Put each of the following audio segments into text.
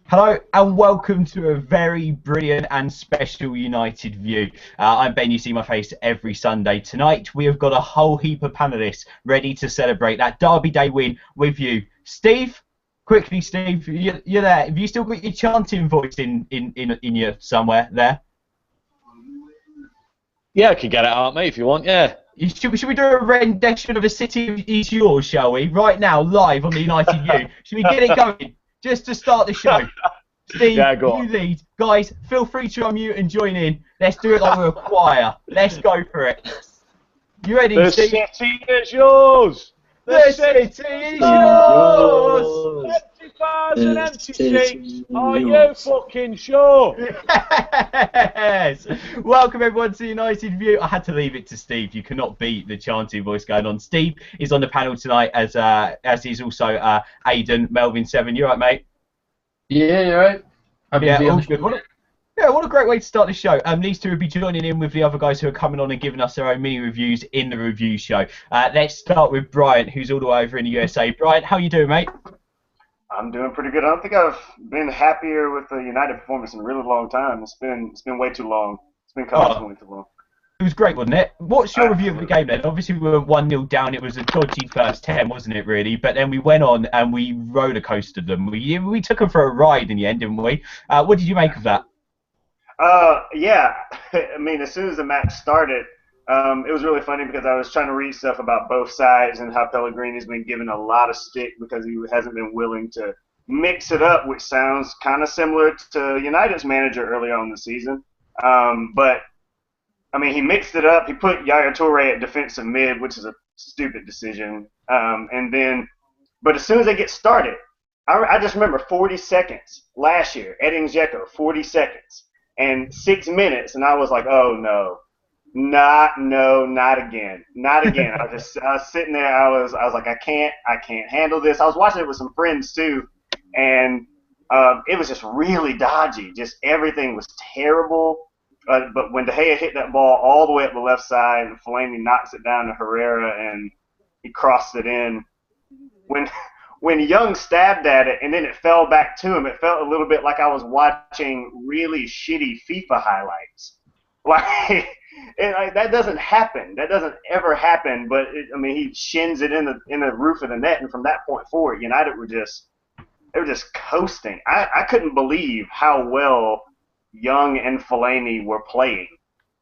Hello and welcome to a very brilliant and special United View. I'm Ben, you see my face every Sunday. Tonight we have got a whole heap of panellists ready to celebrate that Derby Day win with you. Steve, quickly Steve, you're there. Have you still got your chanting voice in you somewhere there? Yeah, I can get it out, mate, if you want, yeah. Should we do a rendition of A City Is Yours, shall we? Right now, live on the United View. Should we get it going? Just to start the show. Steve, Yeah, go you on. lead. Guys, feel free to unmute and join in. Let's do it like we're a choir. Let's go for it. You ready, The Steve? city is yours! The city is yours! Empty bars and empty seats! Are you fucking sure? Yes! Welcome everyone to United View. I had to leave it to Steve. You cannot beat the chanting voice going on. Steve is on the panel tonight as is also Aidan, Melvin Seven. You right, mate? Yeah, you're right. Happy to be on the show. What a great way to start the show. These two will be joining in with the other guys who are coming on and giving us their own mini reviews in the review show. Let's start with Brian, who's all the way over in the USA. Brian, how you doing, mate? I'm doing pretty good. I don't think I've been happier with the United performance in a really long time. It's been way too long. It's been coming way too long. It was great, wasn't it? What's your review of the game then? Obviously we were 1-0 down. It was a dodgy first 10, wasn't it, really? But then we went on and we roller coastered them. We took them for a ride in the end, didn't we? What did you make of that? Yeah. I mean, as soon as the match started, it was really funny because I was trying to read stuff about both sides and how Pellegrini's been given a lot of stick because he hasn't been willing to mix it up, which sounds kind of similar to United's manager earlier on in the season. But I mean, he mixed it up. He put Yaya Toure at defensive mid, which is a stupid decision. But as soon as they get started, I just remember 40 seconds last year, Edin Dzeko, 40 seconds, and 6 minutes, and I was like, oh no, not again. I was sitting there. I was like, I can't handle this. I was watching it with some friends too, and it was just really dodgy. Just everything was terrible. But when De Gea hit that ball all the way up the left side, and Fellaini knocks it down to Herrera, and he crossed it in. When Young stabbed at it, and then it fell back to him, it felt a little bit like I was watching really shitty FIFA highlights. Like, that doesn't happen. That doesn't ever happen. But he shins it in the roof of the net, and from that point forward, United were just coasting. I couldn't believe how well Young and Fellaini were playing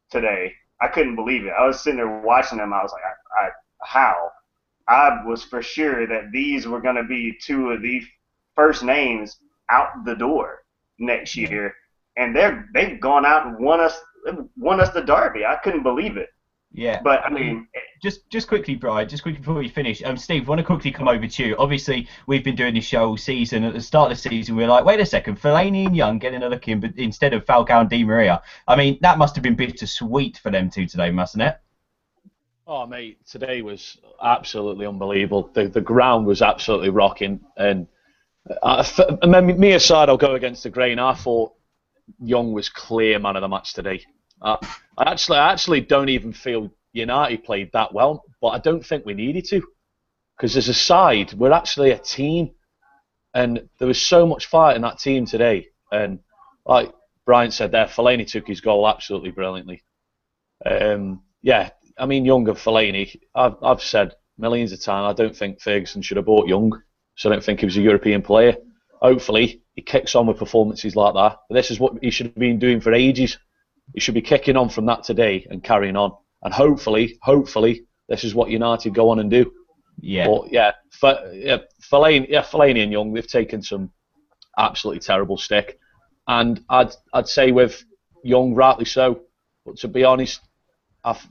today. I couldn't believe it. I was sitting there watching them. I was like, how? I was for sure that these were going to be two of the first names out the door next year, and they've gone out and won us the Derby. I couldn't believe it. Yeah, but I mean, just quickly, Brian, just quickly before we finish, Steve, I want to quickly come over to you. Obviously, we've been doing this show all season. At the start of the season, we were like, wait a second, Fellaini and Young getting a look in, but instead of Falcao and Di Maria. I mean, that must have been bittersweet for them two today, mustn't it? Oh, mate, today was absolutely unbelievable. The ground was absolutely rocking, and me aside, I'll go against the grain. I thought Young was clear man of the match today. I actually don't even feel United played that well, but I don't think we needed to, because as a side, we're actually a team, and there was so much fight in that team today. And like Brian said there, Fellaini took his goal absolutely brilliantly. Yeah, I mean, Young and Fellaini, I've said millions of times, I don't think Ferguson should have bought Young, so I don't think he was a European player. Hopefully, he kicks on with performances like that. But this is what he should have been doing for ages. He should be kicking on from that today and carrying on. And hopefully, this is what United go on and do. Yeah. But Fellaini and Young, they've taken some absolutely terrible stick. And I'd say with Young, rightly so. But to be honest,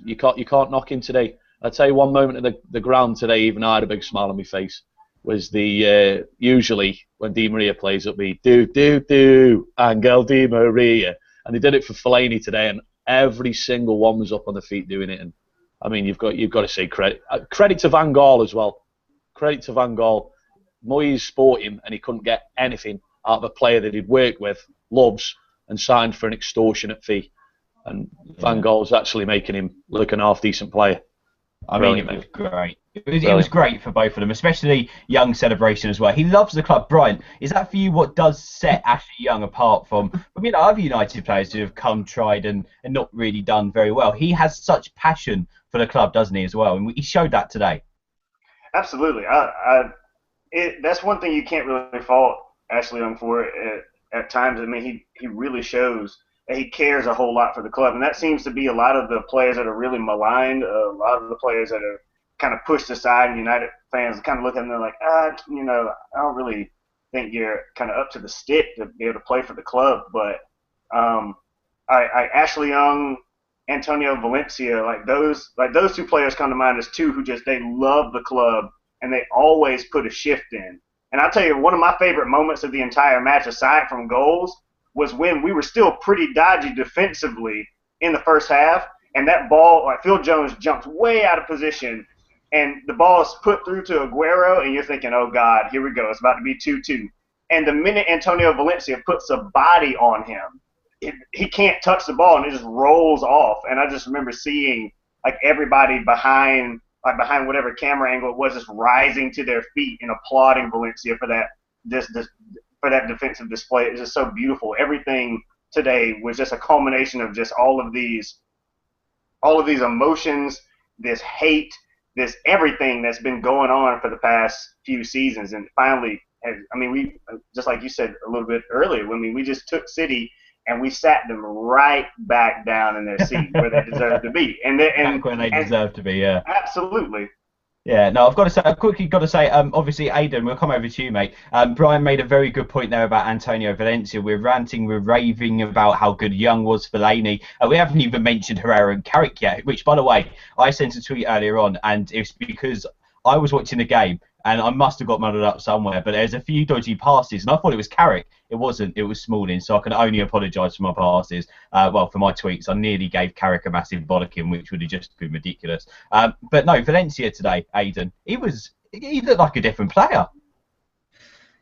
you can't knock him today. I'd tell you one moment at the ground today, even I had a big smile on my face, was the usually when Di Maria plays up the do Angel Di Maria. And they did it for Fellaini today, and every single one was up on their feet doing it. And I mean, you've got to say credit to Van Gaal as well. Credit to Van Gaal. Moyes bought him, and he couldn't get anything out of a player that he'd worked with, loves, and signed for an extortionate fee. And Van Gaal's actually making him look an half decent player. I mean, it was great. It was great for both of them, especially Young's celebration as well. He loves the club. Brian, is that for you what does set Ashley Young apart from other United players who have come, tried, and not really done very well? He has such passion for the club, doesn't he, as well? And he showed that today. Absolutely. That's one thing you can't really fault Ashley Young for at times. I mean, he really shows that he cares a whole lot for the club, and that seems to be a lot of the players that are really maligned. A lot of the players that are kind of pushed aside, and United fans kind of look at them and they're like, I don't really think you're kind of up to the stick to be able to play for the club. But Ashley Young, Antonio Valencia, like those two players come to mind as two who just they love the club and they always put a shift in. And I'll tell you, one of my favorite moments of the entire match, aside from goals, was when we were still pretty dodgy defensively in the first half, and that ball, like Phil Jones jumped way out of position, and the ball is put through to Aguero, and you're thinking, oh God, here we go, it's about to be 2-2. And the minute Antonio Valencia puts a body on him, he can't touch the ball, and it just rolls off. And I just remember seeing like everybody behind whatever camera angle it was, just rising to their feet and applauding Valencia for that for that defensive display. It's just so beautiful. Everything today was just a culmination of just all of these emotions, this hate, this everything that's been going on for the past few seasons, and finally, we just like you said a little bit earlier. We just took City and we sat them right back down in their seat where they deserve to be, and back when they deserve to be, yeah. Absolutely. Yeah, no, I've quickly got to say, obviously, Aidan, we'll come over to you, mate. Brian made a very good point there about Antonio Valencia. We're ranting, we're raving about how good Young was for Laney. We haven't even mentioned Herrera and Carrick yet, which, by the way, I sent a tweet earlier on, and it's because I was watching the game, and I must have got muddled up somewhere, but there's a few dodgy passes, and I thought it was Carrick. It wasn't. It was Smalling, so I can only apologise for my passes. For my tweets, I nearly gave Carrick a massive bollocking, which would have just been ridiculous. But no, Valencia today, Aidan, he looked like a different player.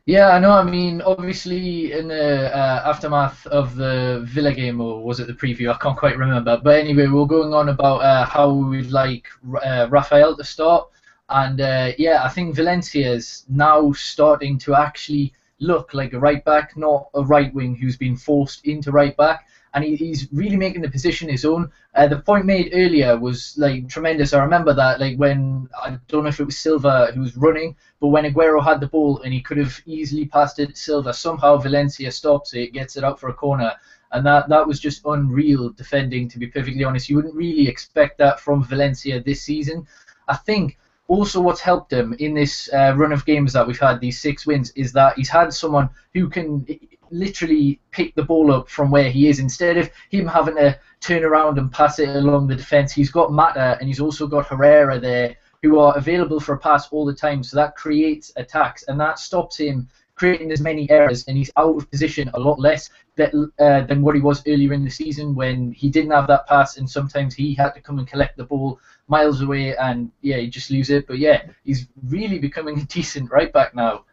Yeah, I know. I mean, obviously, in the aftermath of the Villa game, or was it the preview? I can't quite remember. But anyway, we were going on about how we'd like Rafael to start. And I think Valencia is now starting to actually look like a right back, not a right wing who's been forced into right back. And he's really making the position his own. The point made earlier was like tremendous. I remember that, like when I don't know if it was Silva who was running, but when Aguero had the ball and he could have easily passed it to Silva, somehow Valencia stops it, gets it out for a corner. And that was just unreal defending, to be perfectly honest. You wouldn't really expect that from Valencia this season. I think also what's helped him in this run of games that we've had, these 6 wins, is that he's had someone who can literally pick the ball up from where he is. Instead of him having to turn around and pass it along the defence, he's got Mata and he's also got Herrera there who are available for a pass all the time. So that creates attacks and that stops him creating as many errors, and he's out of position a lot less than what he was earlier in the season when he didn't have that pass and sometimes he had to come and collect the ball miles away and he'd just lose it. But yeah, he's really becoming a decent right back now.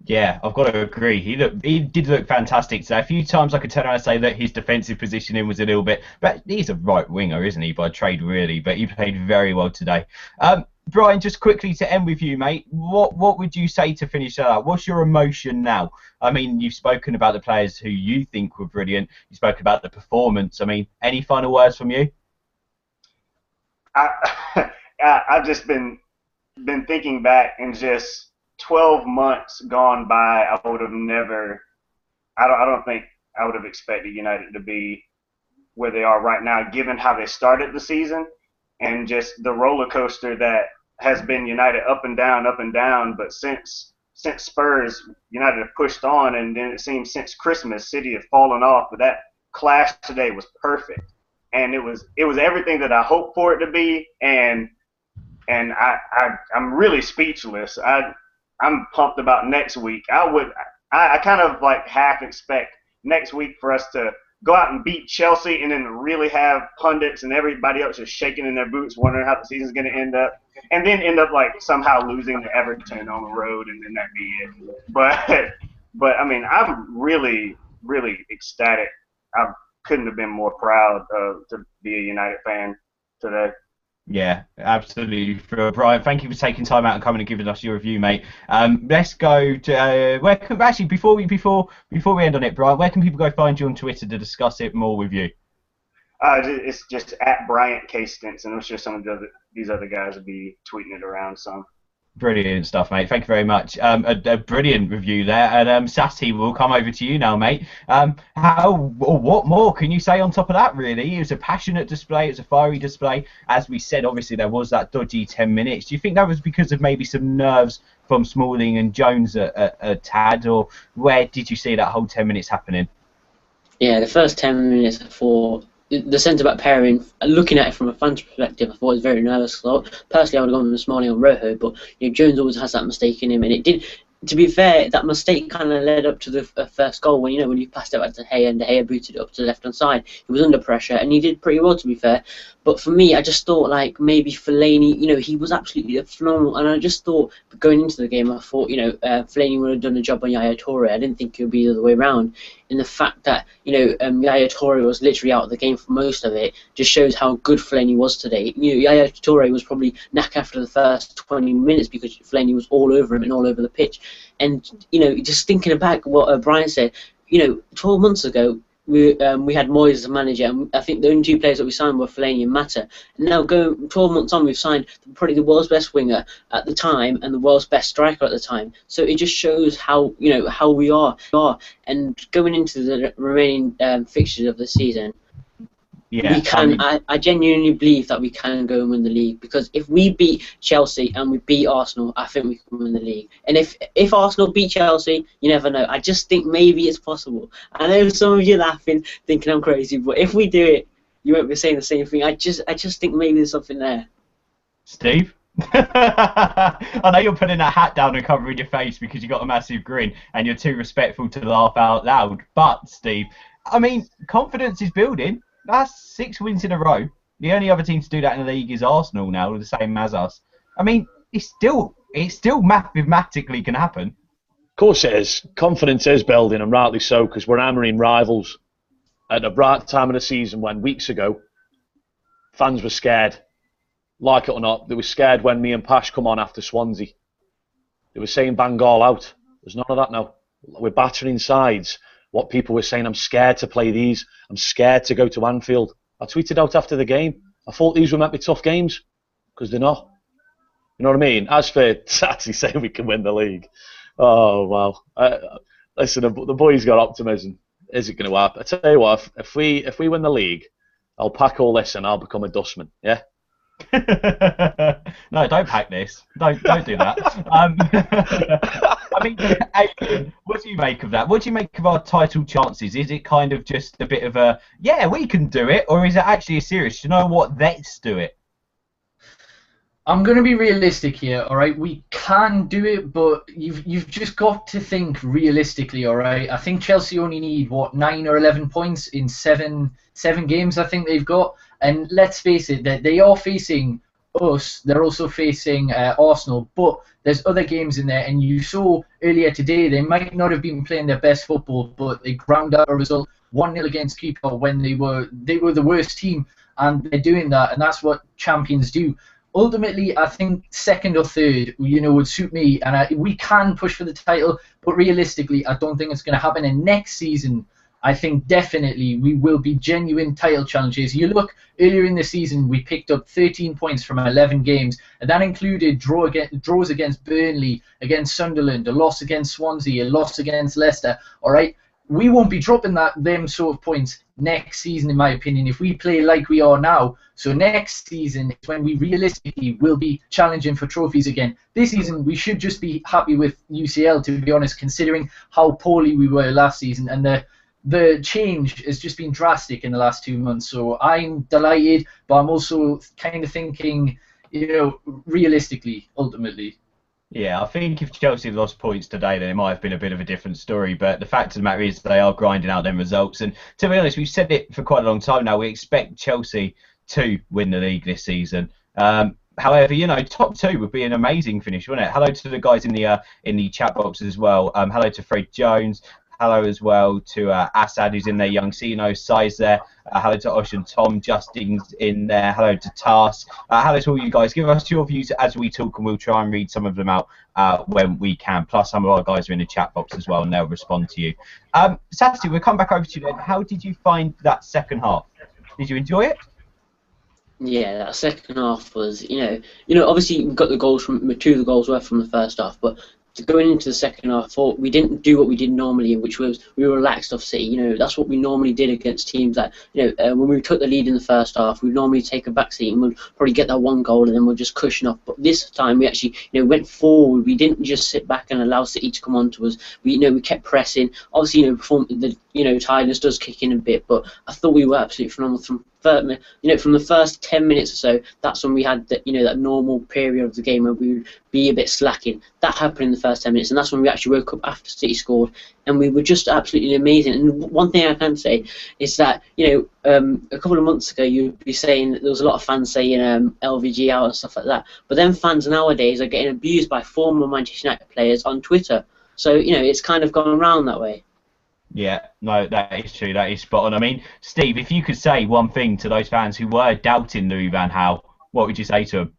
Yeah, I've got to agree. He did look fantastic today. A few times I could turn around and say that his defensive positioning was a little bit, but he's a right winger, isn't he, by trade really? But he played very well today. Brian, just quickly to end with you, mate. What would you say to finish that up? What's your emotion now? I mean, you've spoken about the players who you think were brilliant. You've spoken about the performance. I mean, any final words from you? I've just been thinking back and just 12 months gone by. I don't think I would have expected United to be where they are right now, given how they started the season and just the roller coaster that has been United up and down. But since Spurs, United have pushed on, and then it seems since Christmas, City have fallen off. But that clash today was perfect, and it was everything that I hoped for it to be. And I'm really speechless. I'm pumped about next week. I kind of like half expect next week for us to go out and beat Chelsea and then really have pundits and everybody else just shaking in their boots wondering how the season's going to end up, and then end up like somehow losing to Everton on the road, and then that'd be it. But I mean, I'm really, really ecstatic. I couldn't have been more proud to be a United fan today. Yeah, absolutely. Brian, thank you for taking time out and coming and giving us your review, mate. Let's go to actually before we end on it, Brian. Where can people go find you on Twitter to discuss it more with you? It's just at Bryant K Stinson. I'm sure some of these other guys will be tweeting it around some. Brilliant stuff, mate. Thank you very much. A brilliant review there. And Sassy, we'll come over to you now, mate. What more can you say on top of that, really? It was a passionate display. It was a fiery display. As we said, obviously, there was that dodgy 10 minutes. Do you think that was because of maybe some nerves from Smalling and Jones at Tad? Or where did you see that whole 10 minutes happening? Yeah, the first 10 minutes I thought the centre-back pairing, looking at it from a fan's perspective, I thought it was very nervous. So personally, I would have gone this morning on Rojo, but Jones always has that mistake in him, and it did. To be fair, that mistake kind of led up to the first goal when when you passed it back to De Gea and De Gea booted it up to the left-hand side. He was under pressure and he did pretty well, to be fair. But for me, I just thought like maybe Fellaini, he was absolutely phenomenal, and I just thought going into the game, I thought Fellaini would have done a job on Yaya Toure. I didn't think it would be the other way around. And the fact that Yaya Toure was literally out of the game for most of it just shows how good Fellaini was today. Yaya Toure was probably knack after the first 20 minutes because Fellaini was all over him and all over the pitch. And just thinking back what Brian said, 12 months ago we had Moyes as a manager, and I think the only two players that we signed were Fellaini and Mata. And now, going 12 months on, we've signed probably the world's best winger at the time and the world's best striker at the time. So it just shows how how we are. And going into the remaining fixtures of the season, we can. I genuinely believe that we can go and win the league, because if we beat Chelsea and we beat Arsenal, I think we can win the league. And if Arsenal beat Chelsea, you never know. I just think maybe it's possible. I know some of you laughing, thinking I'm crazy, but if we do it, you won't be saying the same thing. I just think maybe there's something there. Steve? I know you're putting that hat down and covering your face because you got a massive grin and you're too respectful to laugh out loud. But, Steve, I mean, confidence is building. That's 6 wins in a row. The only other team to do that in the league is Arsenal now, the same as us. I mean, it still mathematically can happen. Of course it is. Confidence is building, and rightly so, because we're hammering rivals at the right time of the season when weeks ago fans were scared. Like it or not, they were scared when me and Pash come on after Swansea. They were saying bang all out. There's none of that now. We're battering sides. What people were saying, I'm scared to play these. I'm scared to go to Anfield. I tweeted out after the game, I thought these were meant to be tough games, because they're not. You know what I mean? As for actually saying we can win the league, oh, wow. Listen, the boys got optimism. Is it going to happen? I tell you what, if we win the league, I'll pack all this and I'll become a dustman, yeah? No, don't pack this. Don't do that. I mean, Adrian, what do you make of that? What do you make of our title chances? Is it kind of just a bit of a, yeah, we can do it, or is it actually a serious, you know what, let's do it? I'm going to be realistic here, all right? We can do it, but you've just got to think realistically, all right? I think Chelsea only need, 9 or 11 points in seven games I think they've got. And let's face it, they are facing us. They're also facing Arsenal, but there's other games in there. And you saw earlier today, they might not have been playing their best football, but they ground out a result 1-0 against Keeper when they were the worst team, and they're doing that, and that's what champions do. Ultimately, I think second or third, would suit me, and we can push for the title. But realistically, I don't think it's going to happen. And next season, I think definitely we will be genuine title challengers. You look earlier in the season, we picked up 13 points from 11 games, and that included draws against Burnley, against Sunderland, a loss against Swansea, a loss against Leicester. All right. We won't be dropping them sort of points next season, in my opinion, if we play like we are now. So next season is when we realistically will be challenging for trophies again. This season, we should just be happy with UCL, to be honest, considering how poorly we were last season. And the change has just been drastic in the last 2 months. So I'm delighted, but I'm also kind of thinking, realistically, ultimately. Yeah, I think if Chelsea had lost points today, then it might have been a bit of a different story. But the fact of the matter is they are grinding out them results. And to be honest, we've said it for quite a long time now. We expect Chelsea to win the league this season. However, top two would be an amazing finish, wouldn't it? Hello to the guys in the chat box as well. Hello to Fred Jones. Hello as well to Assad, who's in there, Young Sino, Size there. Hello to Osh and Tom, Justin's in there. Hello to Task. Hello to all you guys. Give us your views as we talk, and we'll try and read some of them out when we can. Plus, some of our guys are in the chat box as well, and they'll respond to you. Saturday, we'll come back over to you then. How did you find that second half? Did you enjoy it? Yeah, that second half was, obviously we got the goals from 2 of the goals were from the first half, but going into the second half, I thought we didn't do what we did normally, which was we relaxed off City. That's what we normally did against teams that, when we took the lead in the first half, we'd normally take a back seat and we'd probably get that one goal and then we'll just cushion off. But this time we actually, went forward. We didn't just sit back and allow City to come on to us. We kept pressing. Obviously, tiredness does kick in a bit, but I thought we were absolutely phenomenal from the first 10 minutes or so. That's when we had that normal period of the game where we would be a bit slacking. That happened in the first 10 minutes, and that's when we actually woke up after City scored, and we were just absolutely amazing. And one thing I can say is that a couple of months ago you'd be saying there was a lot of fans saying LVG out and stuff like that, but then fans nowadays are getting abused by former Manchester United players on Twitter. So it's kind of gone around that way. Yeah, no, that is true. That is spot on. I mean, Steve, if you could say one thing to those fans who were doubting Louis van Gaal, what would you say to them?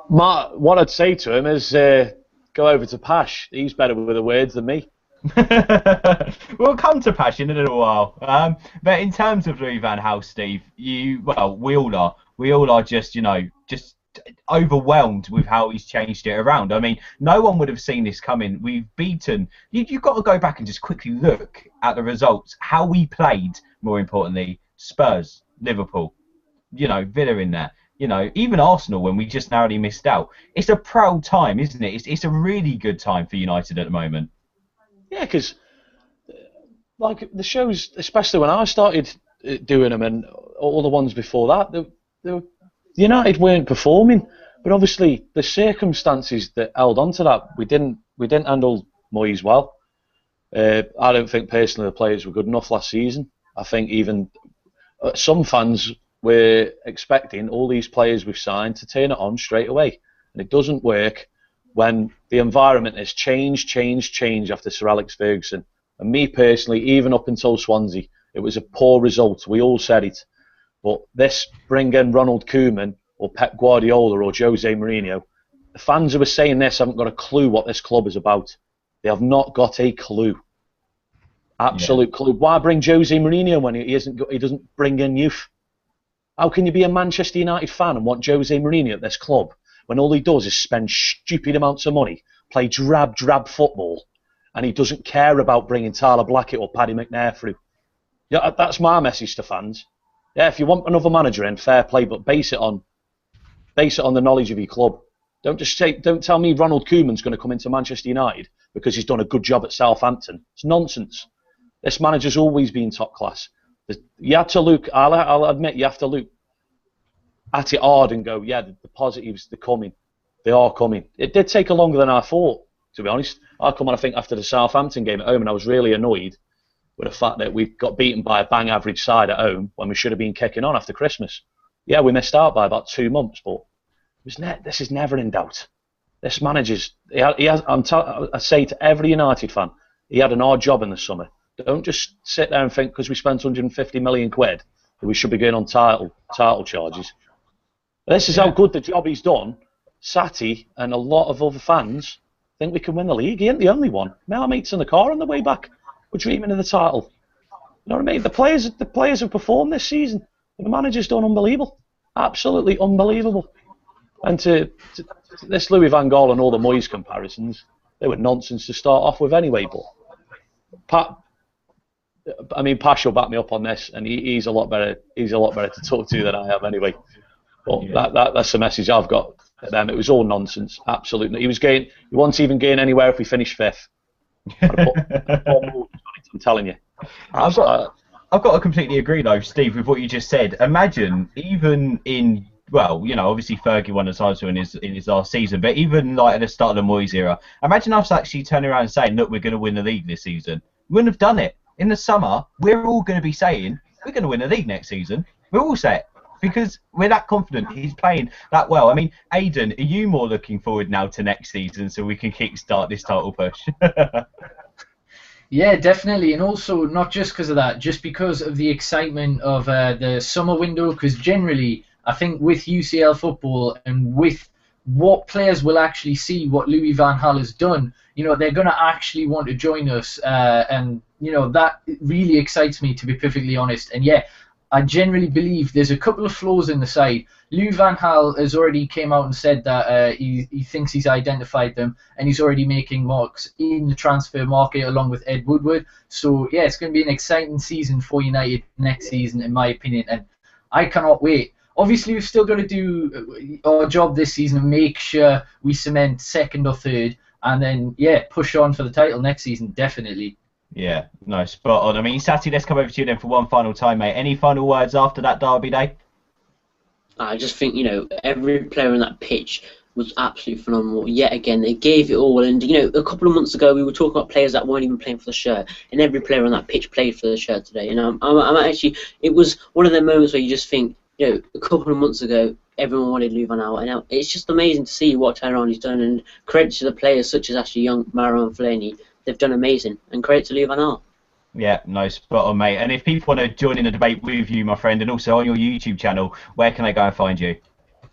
What I'd say to him is go over to Pash. He's better with the words than me. We'll come to Pash in a little while. But in terms of Louis van Gaal, Steve, we all are. We all are just overwhelmed with how he's changed it around. I mean, no one would have seen this coming. We've beaten. You've got to go back and just quickly look at the results. How we played, more importantly, Spurs, Liverpool, Villa in there. Even Arsenal when we just narrowly missed out. It's a proud time, isn't it? It's a really good time for United at the moment. Yeah, because like the shows, especially when I started doing them and all the ones before that, United weren't performing, but obviously the circumstances that held on to that, we didn't handle Moyes well. I don't think personally the players were good enough last season. I think even some fans were expecting all these players we've signed to turn it on straight away, and it doesn't work when the environment has changed after Sir Alex Ferguson. And me personally, even up until Swansea, it was a poor result. We all said it. But this bring in Ronald Koeman or Pep Guardiola or Jose Mourinho, the fans who are saying this haven't got a clue what this club is about. They have not got a clue. Absolute clue. Why bring Jose Mourinho when he doesn't bring in youth? How can you be a Manchester United fan and want Jose Mourinho at this club when all he does is spend stupid amounts of money, play drab football, and he doesn't care about bringing Tyler Blackett or Paddy McNair through? Yeah, that's my message to fans. Yeah, if you want another manager in, fair play, but base it on the knowledge of your club. Don't tell me Ronald Koeman's going to come into Manchester United because he's done a good job at Southampton. It's nonsense. This manager's always been top class. You have to look. I'll admit you have to look at it hard and go, yeah, the positives they're coming. They are coming. It did take longer than I thought, to be honest. I come on, I think, after the Southampton game at home, and I was really annoyed with the fact that we got beaten by a bang average side at home when we should have been kicking on after Christmas. Yeah, we missed out by about 2 months, but this is never in doubt. This manager's, I say to every United fan, he had an hard job in the summer. Don't just sit there and think because we spent 150 million quid that we should be going on title charges. This is how good the job he's done. Sati and a lot of other fans think we can win the league. He ain't the only one. My mates in the car on the way back were dreaming of the title. You know what I mean? The players have performed this season. The manager's done unbelievable. Absolutely unbelievable. And to this Louis van Gaal and all the Moyes comparisons, they were nonsense to start off with anyway. But Pash will back me up on this, and he's a lot better. He's a lot better to talk to than I am anyway. But that's the message I've got at them. It was all nonsense. Absolutely. He wasn't even going anywhere if we finished fifth. I'm telling you. I've got to completely agree though, Steve, with what you just said. Imagine even in obviously Fergie won the title in his last season, but even like at the start of the Moyes era, imagine us actually turning around and saying, look, we're going to win the league this season. We wouldn't have done it. In the summer, we're all going to be saying, we're going to win the league next season. We're all set because we're that confident. He's playing that well. I mean, Aidan, are you more looking forward now to next season so we can kickstart this title push? Yeah, definitely, and also not just because of that, just because of the excitement of the summer window. Because generally, I think with UCL football and with what players will actually see what Louis van Gaal has done, they're going to actually want to join us, and that really excites me, to be perfectly honest. And yeah, I generally believe there's a couple of flaws in the side. Louis van Gaal has already came out and said that he thinks he's identified them, and he's already making marks in the transfer market along with Ed Woodward. So yeah, it's going to be an exciting season for United next season, in my opinion, and I cannot wait. Obviously, we've still got to do our job this season and make sure we cement second or third, and then yeah, push on for the title next season, definitely. Yeah, no, spot on. I mean, Sati, let's come over to you then for one final time, mate. Any final words after that Derby day? I just think, every player on that pitch was absolutely phenomenal. Yet again, they gave it all. And, a couple of months ago, we were talking about players that weren't even playing for the shirt. And every player on that pitch played for the shirt today. And I'm actually, it was one of the moments where you just think, a couple of months ago, everyone wanted Louis van Gaal. And now it's just amazing to see what Tehran has done. And credit to the players such as Ashley Young, Maro and Fellaini. They've done amazing. And credit to Louis van Gaal. Yeah, no, spot on, mate. And if people want to join in the debate with you, my friend, and also on your YouTube channel, where can they go and find you?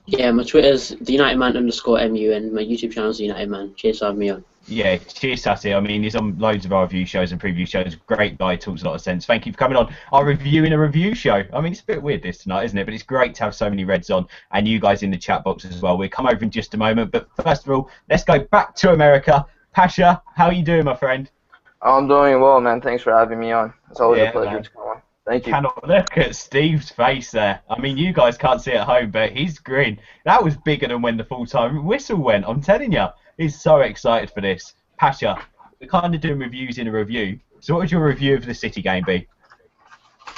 Yeah, my Twitter's TheUnitedMan_MU and my YouTube channel's The United Man. Cheers for having me on. Yeah, cheers, Sati. I mean, he's on loads of our review shows and preview shows. Great guy, talks a lot of sense. Thank you for coming on our review in a review show. I mean, it's a bit weird this tonight, isn't it? But it's great to have so many Reds on and you guys in the chat box as well. We'll come over in just a moment. But first of all, let's go back to America. Pasha, how are you doing, my friend? I'm doing well, man. Thanks for having me on. It's always a pleasure to come on. Thank you. Cannot look at Steve's face there. I mean, you guys can't see it at home, but his grin, that was bigger than when the full-time whistle went. I'm telling you, he's so excited for this. Pasha, we're kind of doing reviews in a review. So what would your review of the City game be?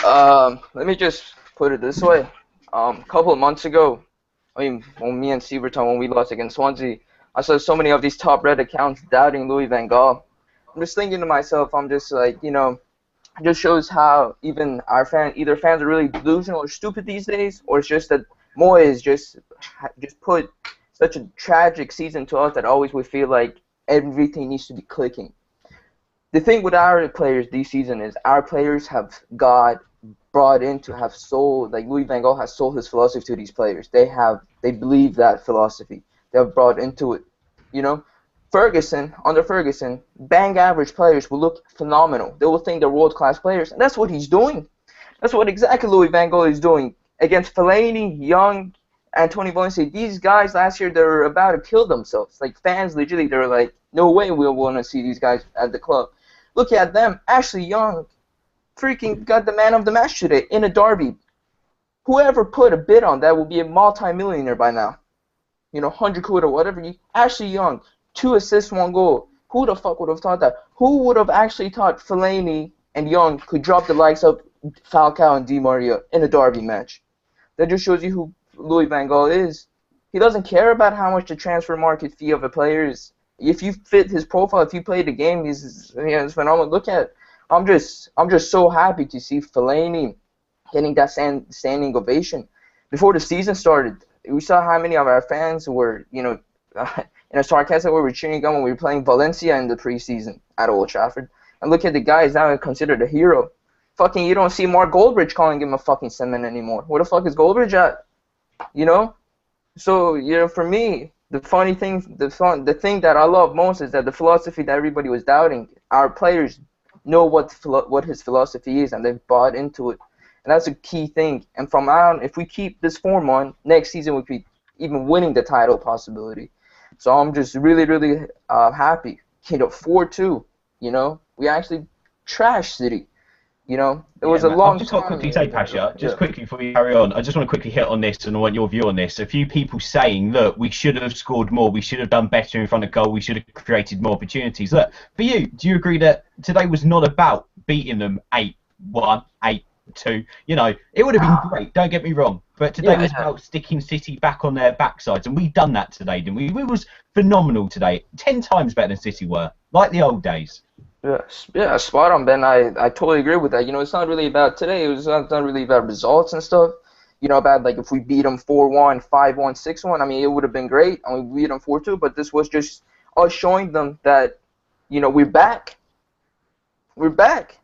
Let me just put it this way. A couple of months ago, I mean, when me and Steve were talking, when we lost against Swansea, I saw so many of these top red accounts doubting Louis van Gaal. I'm just thinking to myself, I'm just like, it just shows how even our either fans are really delusional or stupid these days, or it's just that Moyes just put such a tragic season to us that always we feel like everything needs to be clicking. The thing with our players this season is our players have brought in to have sold, like Louis van Gaal has sold his philosophy to these players. They believe that philosophy. They have brought into it, Under Ferguson, bang average players will look phenomenal. They will think they're world-class players, and that's what he's doing. That's what exactly Louis van Gaal is doing. Against Fellaini, Young, and Tony Valencia, these guys last year, they were about to kill themselves. Like, fans, literally, they were like, no way we'll want to see these guys at the club. Look at them. Ashley Young freaking got the man of the match today in a derby. Whoever put a bid on that will be a multi-millionaire by now. 100 quid or whatever. Ashley Young, 2 assists, 1 goal. Who the fuck would have thought that? Who would have actually thought Fellaini and Young could drop the likes of Falcao and Di Maria in a derby match? That just shows you who Louis van Gaal is. He doesn't care about how much the transfer market fee of a player is. If you fit his profile, if you play the game, he's phenomenal. Look at, I'm just so happy to see Fellaini getting that standing ovation. Before the season started, we saw how many of our fans were, in a sarcastic way, we were cheering on when we were playing Valencia in the preseason at Old Trafford. And look at the guy, he's now considered a hero. Fucking, you don't see Mark Goldbridge calling him a fucking cement anymore. Where the fuck is Goldbridge at? So, for me, the funny thing, the thing that I love most is that the philosophy that everybody was doubting, our players know what his philosophy is, and they've bought into it. And that's a key thing. And from now on, if we keep this form on, next season we'll be even winning the title possibility. So I'm just really, really happy. 4-2, we actually trashed City. It was a long time. I've just got to quickly say, Pasha, quickly before we carry on, I just want to quickly hit on this and I want your view on this. A few people saying, look, we should have scored more, we should have done better in front of goal, we should have created more opportunities. Look, for you, do you agree that today was not about beating them 8-1, 8-2? It would have been great, don't get me wrong, but today was about sticking City back on their backsides, and we've done that today, didn't we? It was phenomenal today, 10 times better than City were, like the old days. Yeah, spot on, Ben. I totally agree with that. It's not really about today. It was not really about results and stuff. About like if we beat them 4-1, 5-1, 6-1. I mean, it would have been great. I mean, we beat them 4-2, but this was just us showing them that, we're back. We're back.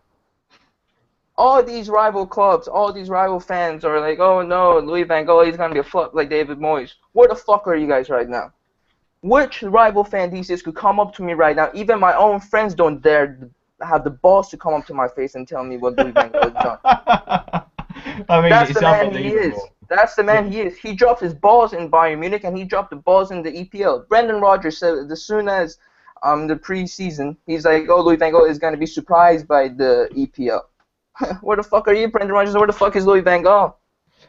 All these rival clubs, all these rival fans are like, oh no, Louis Van Gaal is going to be a flop like David Moyes. Where the fuck are you guys right now? Which rival fan these days could come up to me right now? Even my own friends don't dare have the balls to come up to my face and tell me what Louis Van Gaal has done. I mean, That's it's the man he is. unbelievable. That's the man he is. He dropped his balls in Bayern Munich and he dropped the balls in the EPL. Brendan Rodgers said as soon as the preseason, he's like, oh, Louis Van Gaal is going to be surprised by the EPL. Where the fuck are you, Brendan Rodgers? Where the fuck is Louis Van Gaal?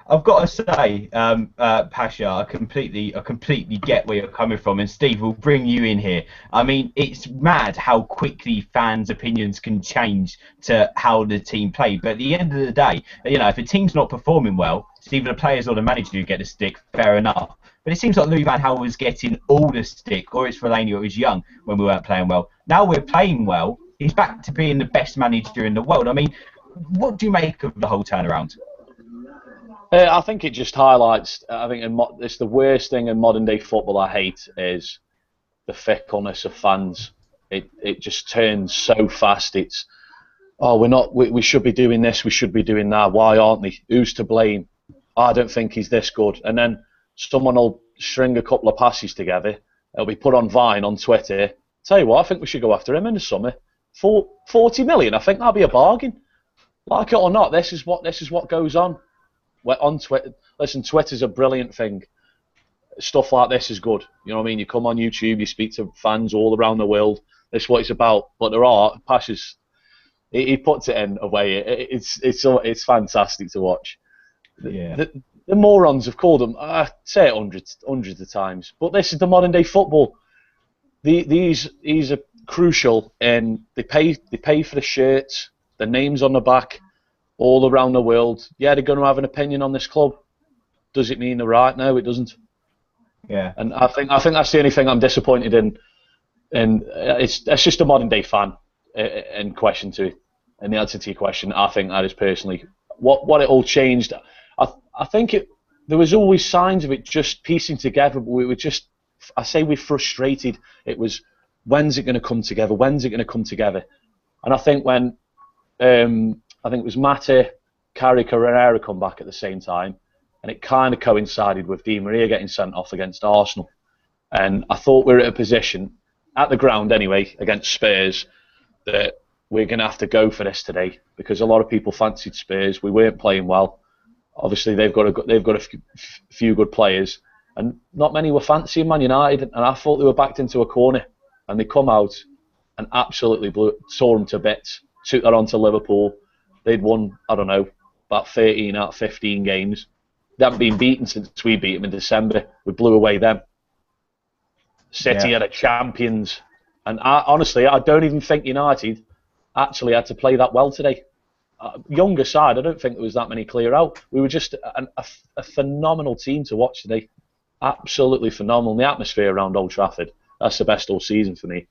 I've got to say, Pasha, I completely get where you're coming from, and Steve, we'll bring you in here. I mean, it's mad how quickly fans' opinions can change to how the team play. But at the end of the day, you know, if a team's not performing well, it's either the players or the manager who get the stick. Fair enough. But it seems like Louis Van Gaal was getting all the stick, or it's Fellaini, or it was Young when we weren't playing well. Now we're playing well. He's back to being the best manager in the world. I mean, what do you make of the whole turnaround? I think it just highlights. I think it's the worst thing in modern day football. I hate is the fickleness of fans. It just turns so fast. It's we should be doing this. We should be doing that. Why aren't they? Who's to blame? I don't think he's this good. And then someone will string a couple of passes together. It'll be put on Vine on Twitter. Tell you what, I think we should go after him in the summer. For 40 million, I think that'll be a bargain. Like it or not, this is what goes on. We're on Twitter. Listen, Twitter's a brilliant thing. Stuff like this is good. You know what I mean? You come on YouTube, you speak to fans all around the world. This is what it's about. But there are Pasha's. He puts it in a way. It's fantastic to watch. Yeah. The morons have called them. I say it hundreds of times. But this is the modern day football. These are crucial, and they pay for the shirts, the names on the back, all around the world. Yeah, they're going to have an opinion on this club. Does it mean they're right? No, it doesn't. Yeah. And I think that's the only thing I'm disappointed in. And it's just a modern day fan in question to it. And the answer to your question, I think that is personally what it all changed. I think there was always signs of it just piecing together, but we were just, I say we're frustrated. It was, when's it going to come together? When's it going to come together? And I think when I think it was Mata, Carrick, and Herrera come back at the same time, and it kind of coincided with Di Maria getting sent off against Arsenal. And I thought we were at a position, at the ground anyway, against Spurs, that we're going to have to go for this today, because a lot of people fancied Spurs. We weren't playing well. Obviously, they've got a few good players, and not many were fancying Man United. And I thought they were backed into a corner, and they come out and absolutely tore them to bits. Took that on to Liverpool. They'd won, I don't know, about 13 out of 15 games. They haven't been beaten since we beat them in December. We blew away them. City are the champions. And honestly, I don't even think United actually had to play that well today. Younger side, I don't think there was that many clear out. We were just a phenomenal team to watch today. Absolutely phenomenal. And the atmosphere around Old Trafford, that's the best all season for me.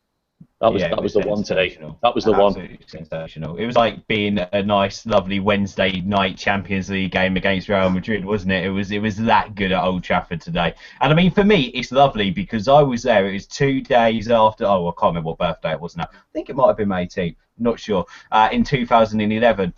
That was the one today. That was the Absolutely one. Sensational. It was like being a nice, lovely Wednesday night Champions League game against Real Madrid, wasn't it? It was that good at Old Trafford today. And I mean, for me, it's lovely because I was there. It was 2 days after. Oh, I can't remember what birthday it was now. I think it might have been May 18th. Not sure. In 2011,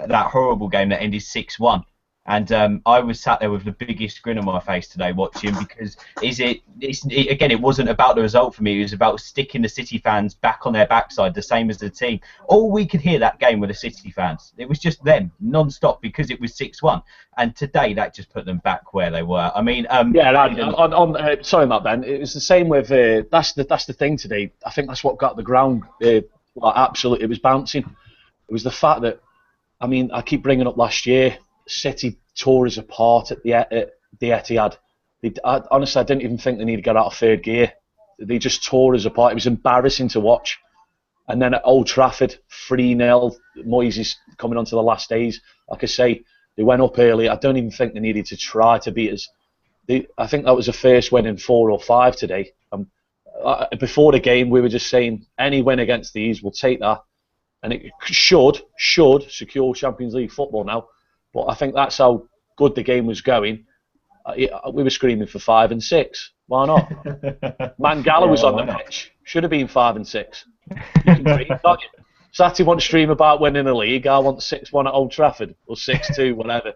that horrible game that ended 6-1. And I was sat there with the biggest grin on my face today watching, because again, it wasn't about the result for me. It was about sticking the City fans back on their backside, the same as the team. All we could hear that game were the City fans. It was just them, non-stop, because it was 6-1. And today, that just put them back where they were. I mean, sorry, Matt, Ben. It was the same with that's the thing today. I think that's what got the ground absolutely. It was bouncing. It was the fact that, I mean, I keep bringing up last year. City tore us apart at the Etihad. Honestly, I didn't even think they needed to get out of third gear. They just tore us apart. It was embarrassing to watch. And then at Old Trafford, 3-0, Moyes is coming onto the last days. Like I say, they went up early. I don't even think they needed to try to beat us. I think that was the first win in 4 or 5 today. Before the game, we were just saying, any win against these, we'll take that. And it should secure Champions League football now. But I think that's how good the game was going. We were screaming for 5 and 6. Why not? Mangala was on the pitch. Should have been 5 and 6. You can dream, can't you? Satty wants to stream about winning the league. I want 6-1 at Old Trafford or 6-2, whatever.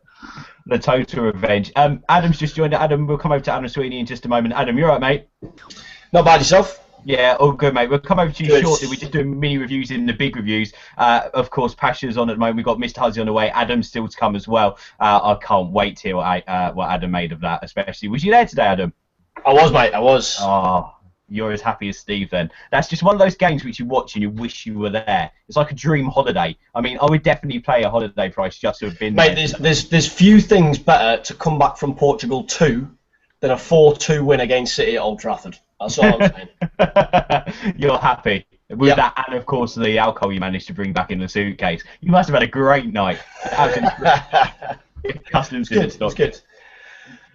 The total revenge. Adam's just joined. Adam, we'll come over to Adam Sweeney in just a moment. Adam, you're right, mate. Not bad yourself? Yeah, all good, mate. We'll come over to you Good. shortly. We're just doing mini reviews in the big reviews. Of course, Pasha's on at the moment. We've got Mr. Huzzy on the way. Adam's still to come as well. I can't wait to hear what Adam made of that, especially. Was you there today, Adam? I was, mate. I was. Oh, you're as happy as Steve then. That's just one of those games which you watch and you wish you were there. It's like a dream holiday. I mean, I would definitely pay a holiday price just to have been there. Mate, there's few things better to come back from Portugal 2 than a 4-2 win against City at Old Trafford. That's all I'm saying. You're happy with that, and of course the alcohol you managed to bring back in the suitcase. You must have had a great night. Customs didn't stop. It's good.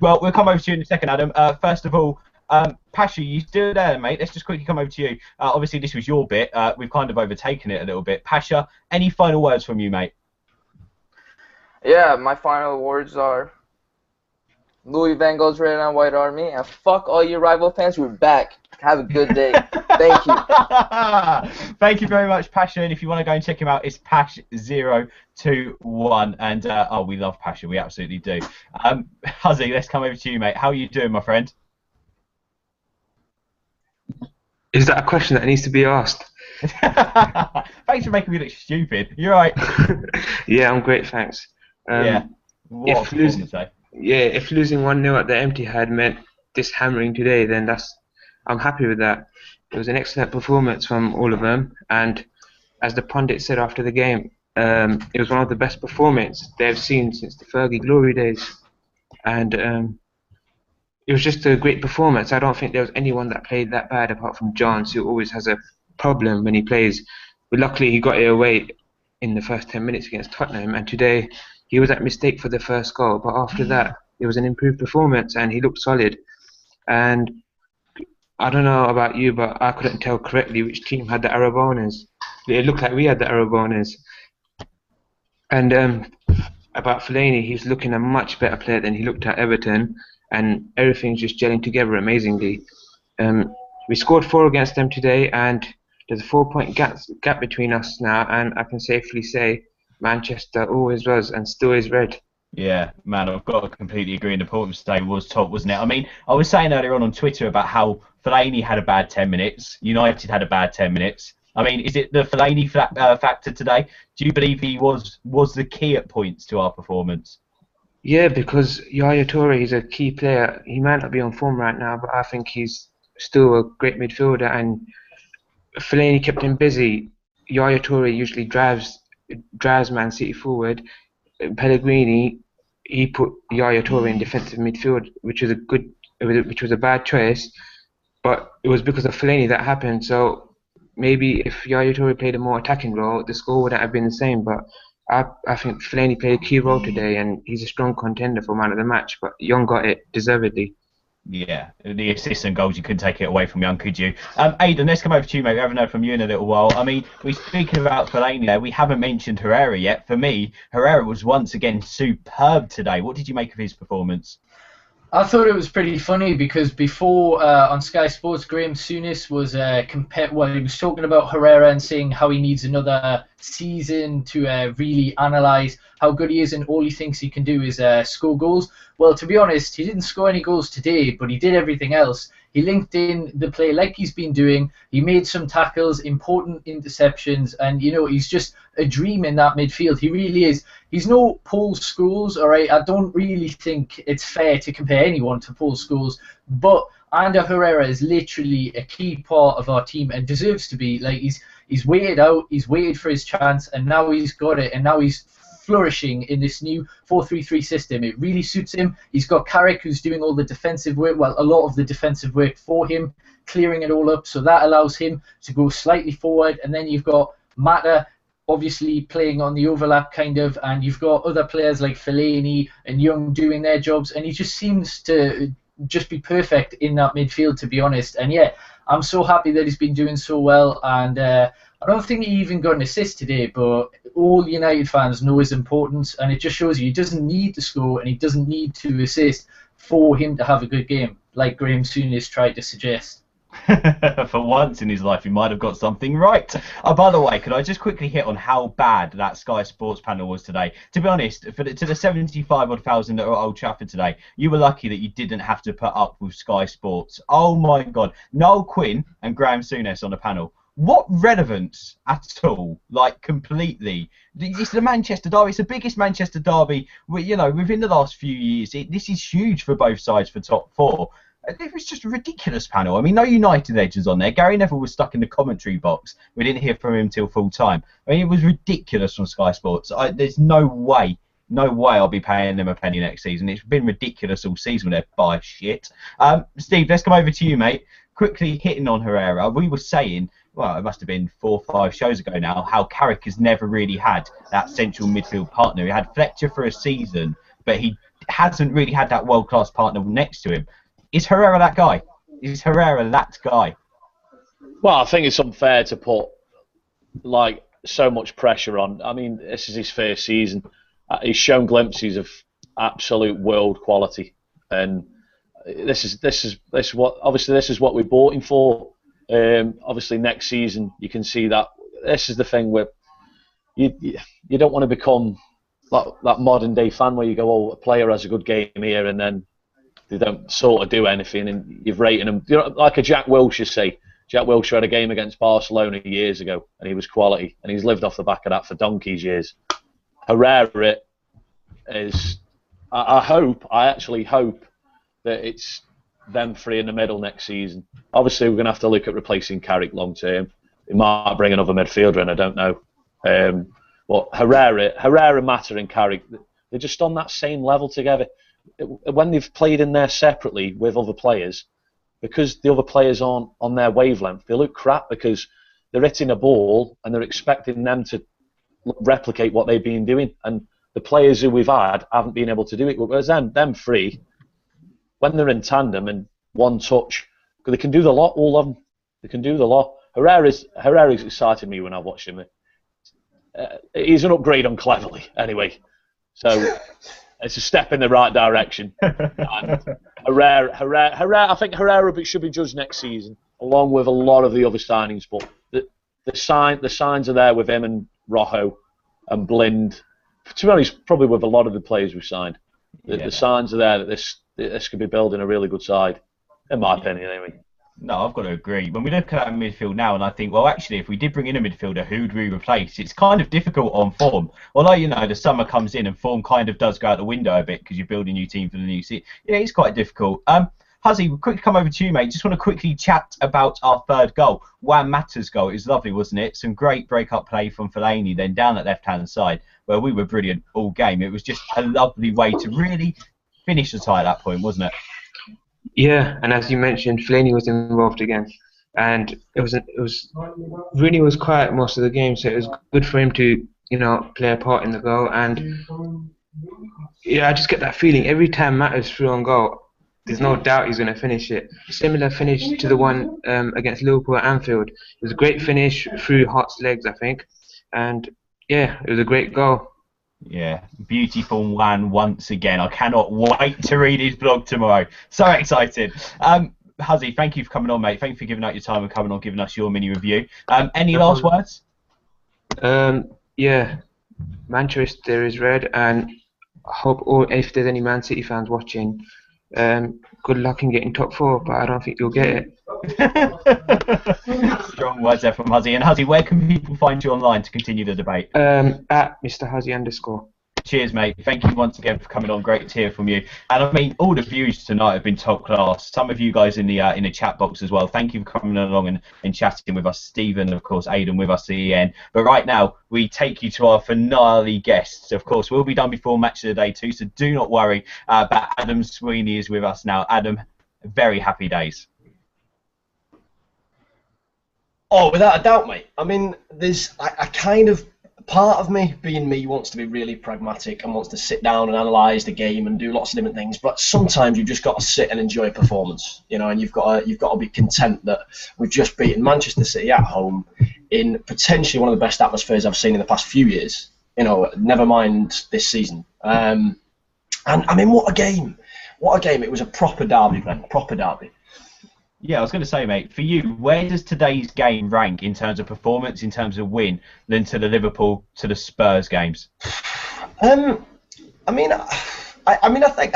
Well, we'll come over to you in a second, Adam. First of all, Pasha, you still there, mate? Let's just quickly come over to you. Obviously, this was your bit. We've kind of overtaken it a little bit. Pasha, any final words from you, mate? Yeah, my final words are Louis Van Gaal's Red and White Army, and fuck all you rival fans. We're back. Have a good day. Thank you. Thank you very much, Pasha. And if you want to go and check him out, it's Pash021. And we love Pasha. We absolutely do. Huzzy, let's come over to you, mate. How are you doing, my friend? Is that a question that needs to be asked? Thanks for making me look stupid. You're right. Yeah, I'm great, thanks. Yeah. What if losing 1-0 at the Etihad meant this hammering today, then I'm happy with that. It was an excellent performance from all of them, and as the pundit said after the game, it was one of the best performances they've seen since the Fergie glory days, and it was just a great performance. I don't think there was anyone that played that bad apart from Johns, who always has a problem when he plays. But luckily he got it away in the first 10 minutes against Tottenham, and today he was at mistake for the first goal, but after that it was an improved performance and he looked solid. And I don't know about you, but I couldn't tell correctly which team had the Arabonas. It looked like we had the Arabonas. And about Fellaini, he's looking a much better player than he looked at Everton, and everything's just gelling together amazingly. We scored 4 against them today, and there's a 4-point gap between us now, and I can safely say Manchester always was and still is red. Yeah, man, I've got to completely agree. And the performance today was top, wasn't it? I mean, I was saying earlier on Twitter about how Fellaini had a bad 10 minutes, United had a bad 10 minutes. I mean, is it the Fellaini factor today? Do you believe he was the key at points to our performance? Yeah, because Yaya Toure is a key player. He might not be on form right now, but I think he's still a great midfielder, and Fellaini kept him busy. Yaya Toure usually drives Man City forward. Pellegrini, he put Yaya Toure in defensive midfield, which was a bad choice, but it was because of Fellaini that happened. So maybe if Yaya Toure played a more attacking role, the score wouldn't have been the same. But I think Fellaini played a key role today, and he's a strong contender for man of the match. But Young got it deservedly. Yeah, the assists and goals, you couldn't take it away from Young, could you? Aidan, let's come over to you, mate. We haven't heard from you in a little while. I mean, we're speaking about Fellaini there. We haven't mentioned Herrera yet. For me, Herrera was once again superb today. What did you make of his performance? I thought it was pretty funny because before on Sky Sports, Graham Souness was he was talking about Herrera and saying how he needs another season to really analyse how good he is, and all he thinks he can do is score goals. Well, to be honest, he didn't score any goals today, but he did everything else. He linked in the play like he's been doing. He made some tackles, important interceptions, and he's just a dream in that midfield. He really is. He's no Paul Scholes, all right? I don't really think it's fair to compare anyone to Paul Scholes, but Ander Herrera is literally a key part of our team and deserves to be. Like he's waited out, he's waited for his chance, and now he's got it, and now he's flourishing in this new 4-3-3 system. It really suits him. He's got Carrick, who's doing all the defensive work, well, a lot of the defensive work for him, clearing it all up, so that allows him to go slightly forward. And then you've got Mata, obviously playing on the overlap kind of, and you've got other players like Fellaini and Young doing their jobs, and he just seems to just be perfect in that midfield, to be honest. And yeah, I'm so happy that he's been doing so well, and I don't think he even got an assist today, but all United fans know his importance, and it just shows you he doesn't need to score and he doesn't need to assist for him to have a good game, like Graham Souness tried to suggest. For once in his life, he might have got something right. By the way, could I just quickly hit on how bad that Sky Sports panel was today? To be honest, to the 75 odd thousand at Old Trafford today, you were lucky that you didn't have to put up with Sky Sports. Oh my God, Noel Quinn and Graham Souness on the panel. What relevance at all? Like, completely. It's the Manchester derby. It's the biggest Manchester derby, within the last few years. This is huge for both sides for top four. It was just a ridiculous panel. I mean, no United legends on there. Gary Neville was stuck in the commentary box. We didn't hear from him till full time. I mean, it was ridiculous from Sky Sports. There's no way I'll be paying them a penny next season. It's been ridiculous all season when they're by shit. Steve, let's come over to you, mate. Quickly hitting on Herrera, we were saying, well, it must have been 4 or 5 shows ago now, how Carrick has never really had that central midfield partner. He had Fletcher for a season, but he hasn't really had that world-class partner next to him. Is Herrera that guy? Is Herrera that guy? Well, I think it's unfair to put so much pressure on. I mean, this is his first season. He's shown glimpses of absolute world quality, and this is what we bought him for. Obviously, next season you can see that this is the thing where you don't want to become that modern day fan where you go, oh, a player has a good game here, and then they don't sort of do anything, and you've rated them. Like a Jack Wilshere, say. Jack Wilshere had a game against Barcelona years ago, and he was quality, and he's lived off the back of that for donkey's years. Herrera is. I actually hope that it's them three in the middle next season. Obviously, we're going to have to look at replacing Carrick long term. They might bring another midfielder in, I don't know. But Herrera, Mata and Carrick, they're just on that same level together. When they've played in there separately with other players, because the other players aren't on their wavelength, they look crap because they're hitting a ball and they're expecting them to replicate what they've been doing. And the players who we've had haven't been able to do it. Whereas them three, when they're in tandem and one touch, they can do the lot, all of them. They can do the lot. Herrera's excited me when I watched him. He's an upgrade on Cleverly, anyway. So it's a step in the right direction. Herrera, I think Herrera should be judged next season, along with a lot of the other signings. But the signs are there with him and Rojo and Blind. To be honest, probably with a lot of the players we've signed. The signs are there that this could be building a really good side, in my opinion, anyway. No, I've got to agree. When we look at midfield now, and I think, well, actually, if we did bring in a midfielder, who'd we replace? It's kind of difficult on form. Although, the summer comes in and form kind of does go out the window a bit because you're building a new team for the new season. Yeah, it's quite difficult. Huzzy, we'll quickly come over to you, mate. Just want to quickly chat about our third goal. Juan Mata's goal. It was lovely, wasn't it? Some great break-up play from Fellaini, then down that left-hand side, where we were brilliant all game. It was just a lovely way to really finish the tie at that point, wasn't it? Yeah, and as you mentioned, Fellaini was involved again, and it was really was quiet most of the game, so it was good for him to play a part in the goal. And I just get that feeling every time Matters through on goal, there's no doubt he's going to finish it. Similar finish to the one against Liverpool at Anfield. It was a great finish through Hart's legs, I think, and yeah, it was a great goal. Yeah, beautiful Juan once again. I cannot wait to read his blog tomorrow. So excited. Huzzy, thank you for coming on, mate. Thank you for giving out your time and coming on, giving us your mini review. Any last words? Yeah, Manchester is red, and I hope if there's any Man City fans watching, good luck in getting top 4, but I don't think you'll get it. Strong words there from Huzzy. And Huzzy, where can people find you online to continue the debate? At Mr. Huzzy _. Cheers, mate. Thank you once again for coming on. Great to hear from you. And I mean, all the views tonight have been top class. Some of you guys in the chat box as well. Thank you for coming along and chatting with us. Stephen, of course, Aidan with us at the end. But right now, we take you to our finale guests. Of course, we'll be done before Match of the Day too, so do not worry. But Adam Sweeney is with us now. Adam, very happy days. Oh, without a doubt, mate. I mean, there's I kind of, part of me, being me, wants to be really pragmatic and wants to sit down and analyse the game and do lots of different things. But sometimes you've just got to sit and enjoy a performance, and you've got to be content that we've just beaten Manchester City at home in potentially one of the best atmospheres I've seen in the past few years. Never mind this season. And I mean, what a game! What a game! It was a proper derby, man. Proper derby. Yeah, I was going to say, mate, for you, where does today's game rank in terms of performance, in terms of win, than to the Liverpool to the Spurs games? Um, I mean, I think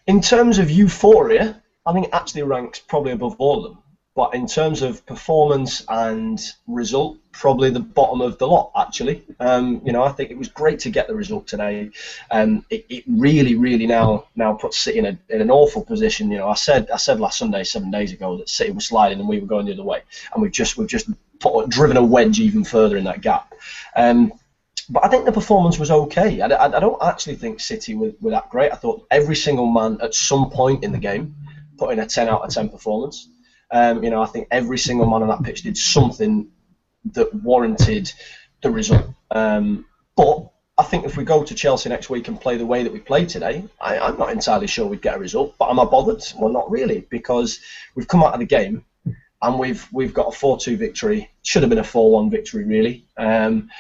in terms of euphoria, I think it actually ranks probably above all of them. But in terms of performance and result, probably the bottom of the lot, actually. I think it was great to get the result today. It really, really now puts City in an awful position. I said last Sunday, 7 days ago, that City was sliding and we were going the other way, and we've just driven a wedge even further in that gap. But I think the performance was okay. I don't actually think City were that great. I thought every single man at some point in the game put in a 10 out of 10 performance. I think every single man on that pitch did something that warranted the result. But I think if we go to Chelsea next week and play the way that we played today, I'm not entirely sure we'd get a result. But am I bothered? Well, not really, because we've come out of the game and we've got a 4-2 victory. Should have been a 4-1 victory, really. Having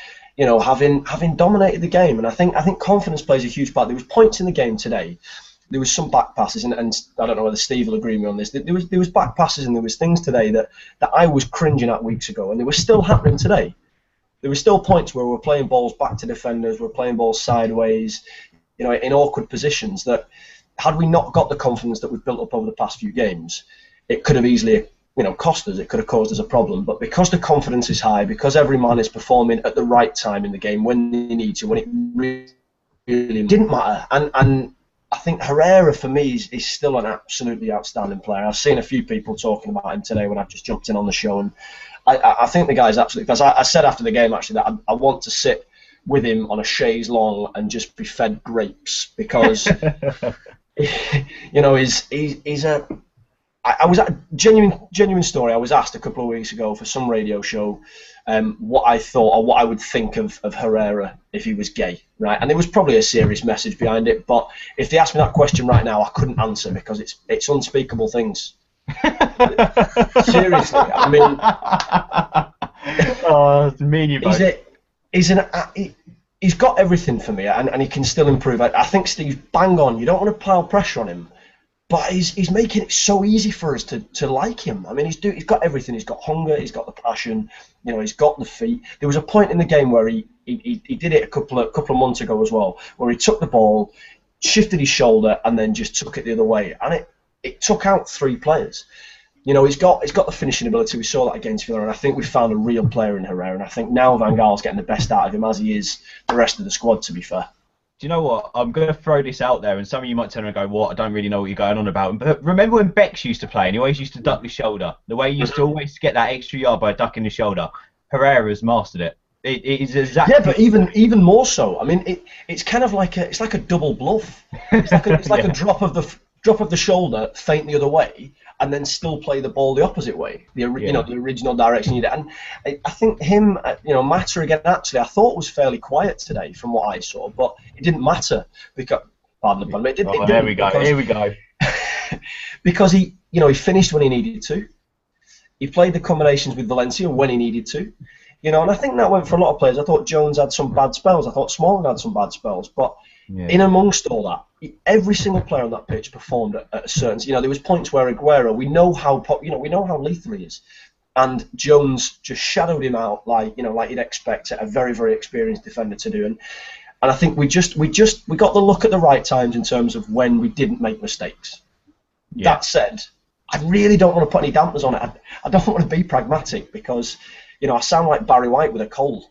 dominated the game, and I think confidence plays a huge part. There was points in the game today. There was some back passes, and I don't know whether Steve will agree with me on this. There was back passes, and there was things today that I was cringing at weeks ago, and they were still happening today. There were still points where we're playing balls back to defenders, we're playing balls sideways, in awkward positions. That had we not got the confidence that we've built up over the past few games, it could have easily cost us. It could have caused us a problem. But because the confidence is high, because every man is performing at the right time in the game when they need to, when it really didn't matter, and I think Herrera, for me, is still an absolutely outstanding player. I've seen a few people talking about him today when I've just jumped in on the show, and I think the guy's absolutely... Because I said after the game, actually, that I want to sit with him on a chaise longue and just be fed grapes, because, he's a... I was at genuine story. I was asked a couple of weeks ago for some radio show what I thought or what I would think of Herrera if he was gay, right? And there was probably a serious message behind it. But if they asked me that question right now, I couldn't answer, because it's unspeakable things. Seriously, I mean, oh, it's me and you both. He's got everything for me, and he can still improve. I think Steve's bang on. You don't want to pile pressure on him. But he's making it so easy for us to like him. I mean, he's got everything. He's got hunger. He's got the passion. He's got the feet. There was a point in the game where he did it a couple of months ago as well, where he took the ball, shifted his shoulder, and then just took it the other way, and it took out 3 players. He's got the finishing ability. We saw that against Villa, and I think we found a real player in Herrera. And I think now Van Gaal's getting the best out of him, as he is the rest of the squad, to be fair. Do you know what? I'm going to throw this out there, and some of you might turn and go, what? I don't really know what you're going on about. But remember when Bex used to play, and he always used to duck his shoulder? The way he used to always get that extra yard by ducking his shoulder. Herrera's mastered it. It is exactly... Yeah, but even more so. I mean, it's kind of like a double bluff. It's like a drop of the shoulder, feint the other way, and then still play the ball the opposite way, the original direction you did. And I think him, Mata again, actually, I thought was fairly quiet today from what I saw, but it didn't matter because, pardon the pun, it didn't. Here we go. Because he finished when he needed to. He played the combinations with Valencia when he needed to. And I think that went for a lot of players. I thought Jones had some bad spells. I thought Smalling had some bad spells, but in amongst all that, every single player on that pitch performed at a certain. There was points where Aguero, we know how lethal he is, and Jones just shadowed him out like you'd expect a very, very experienced defender to do. And I think we got the look at the right times in terms of when we didn't make mistakes. Yeah. That said, I really don't want to put any dampers on it. I don't want to be pragmatic, because I sound like Barry White with a cold.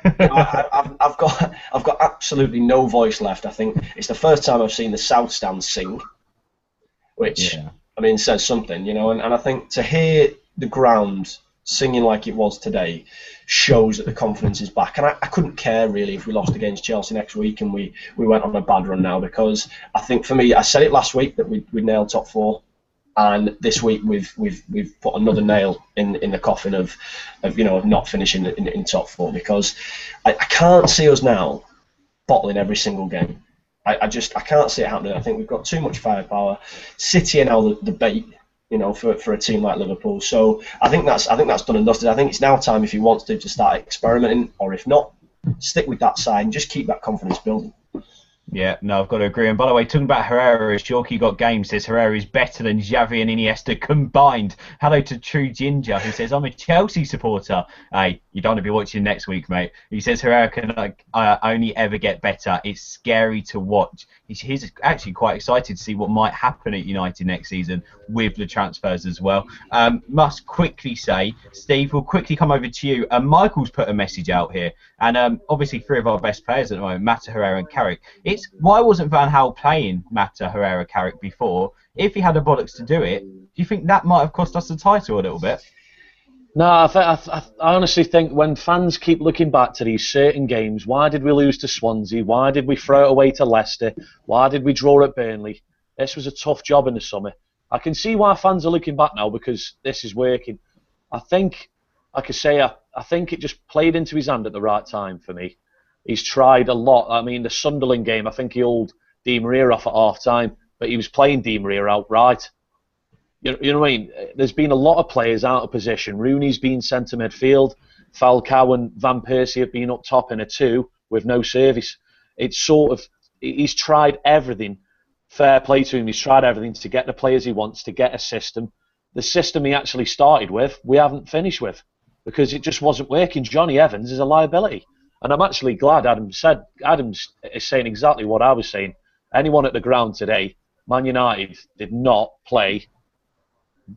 I've got absolutely no voice left. I think it's the first time I've seen the South Stand sing, which says something, And I think to hear the ground singing like it was today shows that the confidence is back. And I couldn't care really if we lost against Chelsea next week and we went on a bad run now, because I think for me, I said it last week that we nailed top 4. And this week we've put another nail in the coffin of not finishing in top 4, because I can't see us now bottling every single game. I can't see it happening. I think we've got too much firepower. City are now the bait, for a team like Liverpool. So I think that's done and dusted. I think it's now time, if he wants to start experimenting, or if not, stick with that side and just keep that confidence building. Yeah, no, I've got to agree. And by the way, talking about Herrera, Shorky Got Game says Herrera is better than Xavi and Iniesta combined. Hello to True Ginger, who says, I'm a Chelsea supporter. Hey, you don't want to be watching next week, mate. He says Herrera can only ever get better. It's scary to watch. He's actually quite excited to see what might happen at United next season with the transfers as well. Must quickly say, Steve, we'll quickly come over to you. Michael's put a message out here. And obviously, three of our best players at the moment, Mata, Herrera and Carrick. Why wasn't Van Gaal playing Mata, Herrera, Carrick before? If he had the bollocks to do it, do you think that might have cost us the title a little bit? No, I honestly think when fans keep looking back to these certain games, why did we lose to Swansea? Why did we throw it away to Leicester? Why did we draw at Burnley? This was a tough job in the summer. I can see why fans are looking back now because this is working. I think, like I say, I think it just played into his hand at the right time for me. He's tried a lot. I mean, the Sunderland game, I think he hauled Di Maria off at half-time, but he was playing Di Maria outright. You know what I mean? There's been a lot of players out of position. Rooney's been centre midfield. Falcao and Van Persie have been up top in a 2 with no service. It's sort of, he's tried everything. Fair play to him. He's tried everything to get the players he wants, to get a system. The system he actually started with, we haven't finished with because it just wasn't working. Johnny Evans is a liability. And I'm actually glad Adams is saying exactly what I was saying. Anyone at the ground today, Man United did not play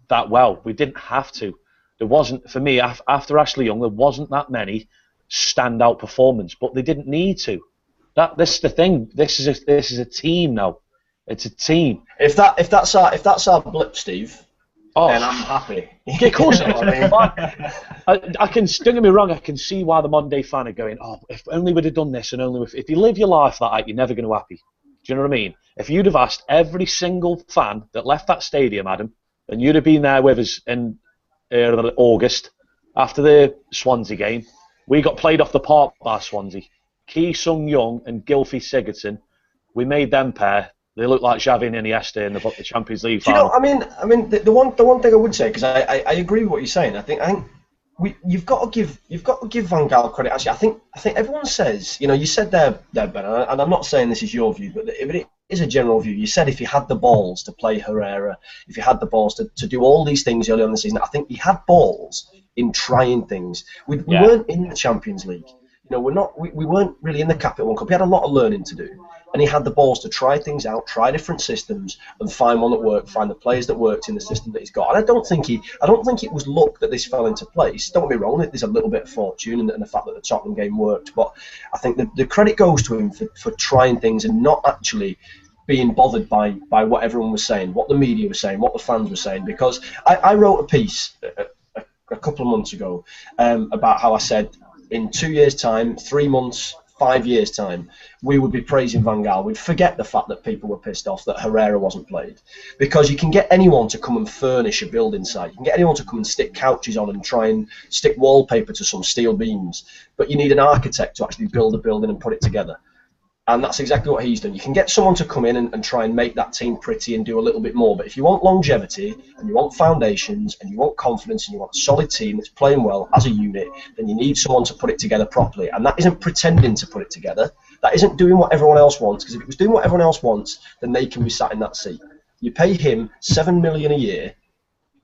that well. We didn't have to. There wasn't, for me, after Ashley Young, there wasn't that many standout performances, but they didn't need to. This is the thing. This is a team now. It's a team. If that's our blip, Steve, then I'm happy. Yeah, of course. I can. Don't get me wrong. I can see why the modern day fan are going, oh, if only we'd have done this, and only if you live your life like that, you're never going to be happy. Do you know what I mean? If you'd have asked every single fan that left that stadium, Adam, and you'd have been there with us in August after the Swansea game, we got played off the park by Swansea. Ki Sung Young and Gylfi Sigurdsson, we made them pair. They look like Xavi and Iniesta in the Champions League final. Do you know? I mean, the one thing I would say, because I agree with what you're saying. I think you've got to give Van Gaal credit. Actually, I think everyone says, you said there, Ben, and I'm not saying this is your view, but it is a general view. You said if he had the balls to play Herrera, if he had the balls to do all these things early on in the season, I think he had balls in trying things. We weren't in the Champions League. We weren't really in the Capital One Cup. He had a lot of learning to do. And he had the balls to try things out, try different systems, and find one that worked, find the players that worked in the system that he's got. And I don't think it was luck that this fell into place. Don't get me wrong, there's a little bit of fortune and the fact that the Tottenham game worked. But I think the credit goes to him for trying things and not actually being bothered by what everyone was saying, what the media was saying, what the fans were saying. Because I wrote a piece a couple of months ago about how I said in 2 years' time, 3 months, 5 years' time, we would be praising Van Gaal. We'd forget the fact that people were pissed off that Herrera wasn't played. Because you can get anyone to come and furnish a building site. You can get anyone to come and stick couches on and try and stick wallpaper to some steel beams. But you need an architect to actually build a building and put it together. And that's exactly what he's done. You can get someone to come in and try and make that team pretty and do a little bit more. But if you want longevity and you want foundations and you want confidence and you want a solid team that's playing well as a unit, then you need someone to put it together properly. And that isn't pretending to put it together. That isn't doing what everyone else wants. Because if it was doing what everyone else wants, then they can be sat in that seat. You pay him $7 million a year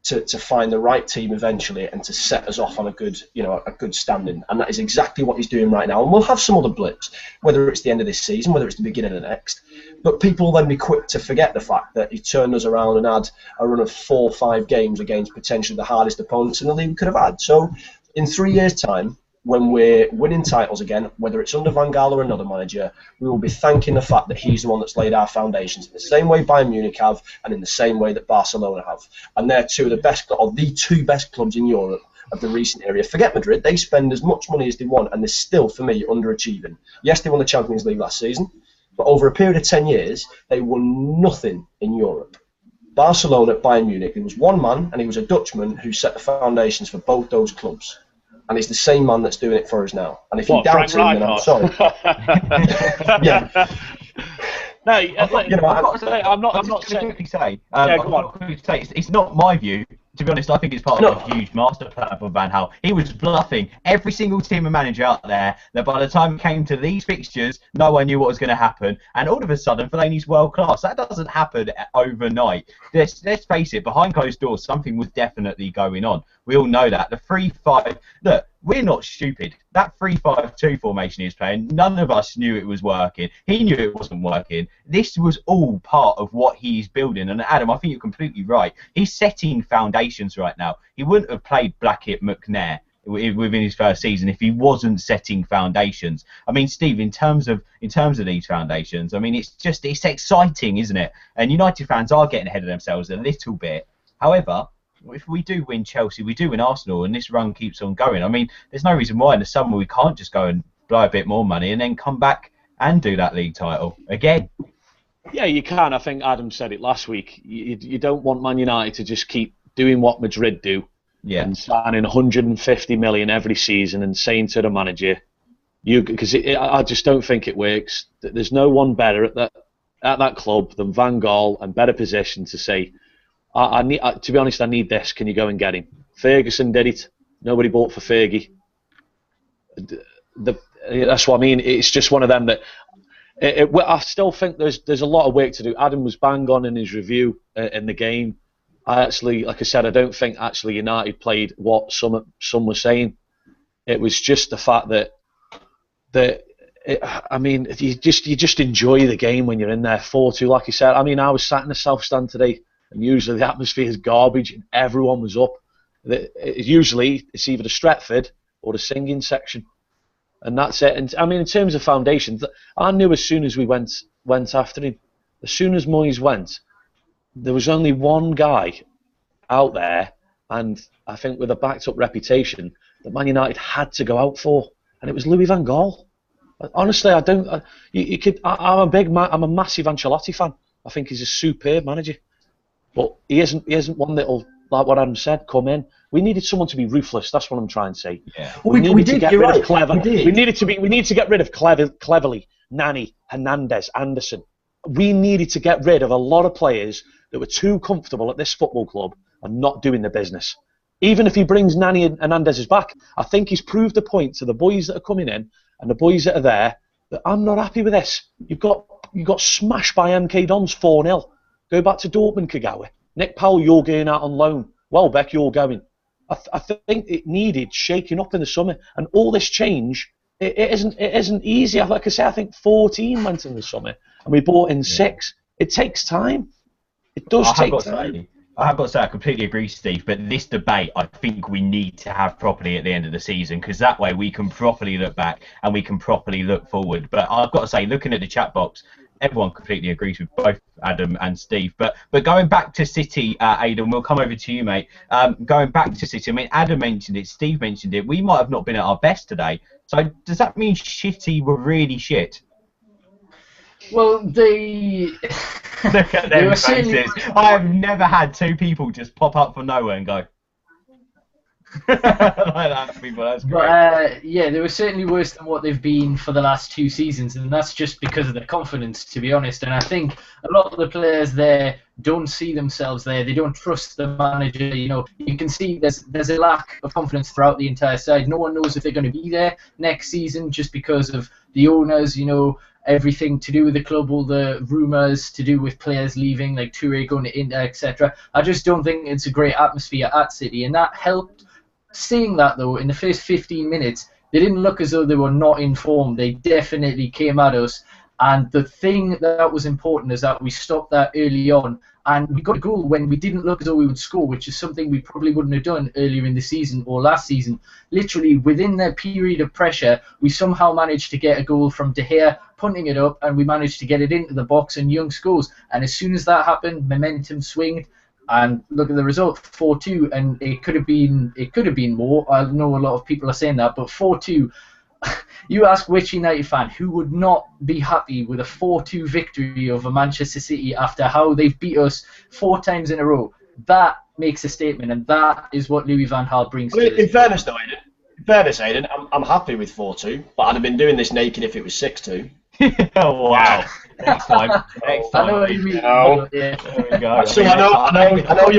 to find the right team eventually and to set us off on a good standing, and that is exactly what he's doing right now. And we'll have some other blips, whether it's the end of this season, whether it's the beginning of the next. But people will then be quick to forget the fact that he turned us around and had a run of 4 or 5 games against potentially the hardest opponents in the league we could have had. So in 3 years' time, when we're winning titles again, whether it's under Van Gaal or another manager, we will be thanking the fact that he's the one that's laid our foundations in the same way Bayern Munich have and in the same way that Barcelona have. And they're the two best clubs in Europe of the recent era. Forget Madrid, they spend as much money as they want and they're still, for me, underachieving. Yes, they won the Champions League last season, but over a period of 10 years, they won nothing in Europe. Barcelona at Bayern Munich, there was one man, and he was a Dutchman, who set the foundations for both those clubs. And he's the same man that's doing it for us now. And if you doubt him, then I'm sorry. Yeah. No, I'm not saying. It's not my view to be honest, I think it's part of a huge master plan for Van Gaal. He was bluffing every single team and manager out there that by the time it came to these fixtures, no one knew what was going to happen. And all of a sudden, Fellaini's world class. That doesn't happen overnight. Let's face it, behind closed doors, something was definitely going on. We all know that. The 3-5, look, we're not stupid. That 3-5-2 formation he was playing, none of us knew it was working. He knew it wasn't working. This was all part of what he's building. And Adam, I think you're completely right. He's setting foundations right now. He wouldn't have played Blackett McNair within his first season if he wasn't setting foundations. I mean, Steve, in terms of these foundations, I mean, it's exciting, isn't it? And United fans are getting ahead of themselves a little bit. However, if we do win Chelsea, we do win Arsenal, and this run keeps on going. I mean, there's no reason why in the summer we can't just go and blow a bit more money and then come back and do that league title again. Yeah, you can. I think Adam said it last week. You don't want Man United to just keep doing what Madrid do, and signing 150 million every season and saying to the manager, because I just don't think it works. There's no one better at that club than Van Gaal and better positioned to say, I need, to be honest, I need this. Can you go and get him? Ferguson did it. Nobody bought for Fergie. That's what I mean. It's just one of them that I still think there's a lot of work to do. Adam was bang on in his review in the game. I actually, like I said, I don't think actually United played what some were saying. It was just the fact I mean, you just enjoy the game when you're in there 4-2, like you said. I mean, I was sat in the South Stand today, and usually the atmosphere is garbage, and everyone was up. Usually it's either the Stretford or the singing section, and that's it. And I mean, in terms of foundations, I knew as soon as we went after him, as soon as Moyes went, there was only one guy out there, and I think with a backed up reputation, that Man United had to go out for, and it was Louis van Gaal. Honestly, I don't. I'm a massive Ancelotti fan. I think he's a superb manager, but he isn't one that'll, like what Adam said, come in. We needed someone to be ruthless. That's what I'm trying to say. Yeah. We needed to get rid of Clever. We need to get rid of Cleverly, Nani, Hernandez, Anderson. We needed to get rid of a lot of players that were too comfortable at this football club and not doing the business. Even if he brings Nani and Hernandez back, I think he's proved the point to the boys that are coming in and the boys that are there that I'm not happy with this. You got smashed by MK Dons 4-0. Go back to Dortmund, Kagawa. Nick Powell, you're going out on loan. Welbeck, you're going. I think it needed shaking up in the summer, and all this change, it isn't easy. Like I say, I think 14 went in the summer, and we brought in 6. It takes time. It does take time. I have got to say, I completely agree, Steve, but this debate I think we need to have properly at the end of the season, because that way we can properly look back and we can properly look forward. But I've got to say, looking at the chat box, everyone completely agrees with both Adam and Steve. But going back to City, Aidan, we'll come over to you, mate. Going back to City, I mean, Adam mentioned it, Steve mentioned it. We might have not been at our best today. So does that mean City were really shit? Well, Look at them faces. I have never had two people just pop up from nowhere and go like that. People, that's great. But yeah, they were certainly worse than what they've been for the last 2 seasons, and that's just because of their confidence, to be honest. And I think a lot of the players there don't see themselves there. They don't trust the manager. You know, you can see there's a lack of confidence throughout the entire side. No one knows if they're going to be there next season just because of the owners. You know, everything to do with the club, all the rumours to do with players leaving, like Toure going to Inter, etc. I just don't think it's a great atmosphere at City, and that helped. Saying that, though, in the first 15 minutes, they didn't look as though they were not in form. They definitely came at us, and the thing that was important is that we stopped that early on, and we got a goal when we didn't look as though we would score, which is something we probably wouldn't have done earlier in the season or last season. Literally, within their period of pressure, we somehow managed to get a goal from De Gea, punting it up, and we managed to get it into the box, and Young scores. And as soon as that happened, momentum swinged. And look at the result, 4-2, and it could have been more. I know a lot of people are saying that, but 4-2. You ask which United fan who would not be happy with a 4-2 victory over Manchester City after how they've beat us 4 times in a row. That makes a statement, and that is what Louis van Gaal brings. I mean, in fairness, Aidan, I'm happy with 4-2, but I'd have been doing this naked if it was 6-2. Oh, wow. Next time. Next I know time. what you mean. No. Yeah. There we go. So I know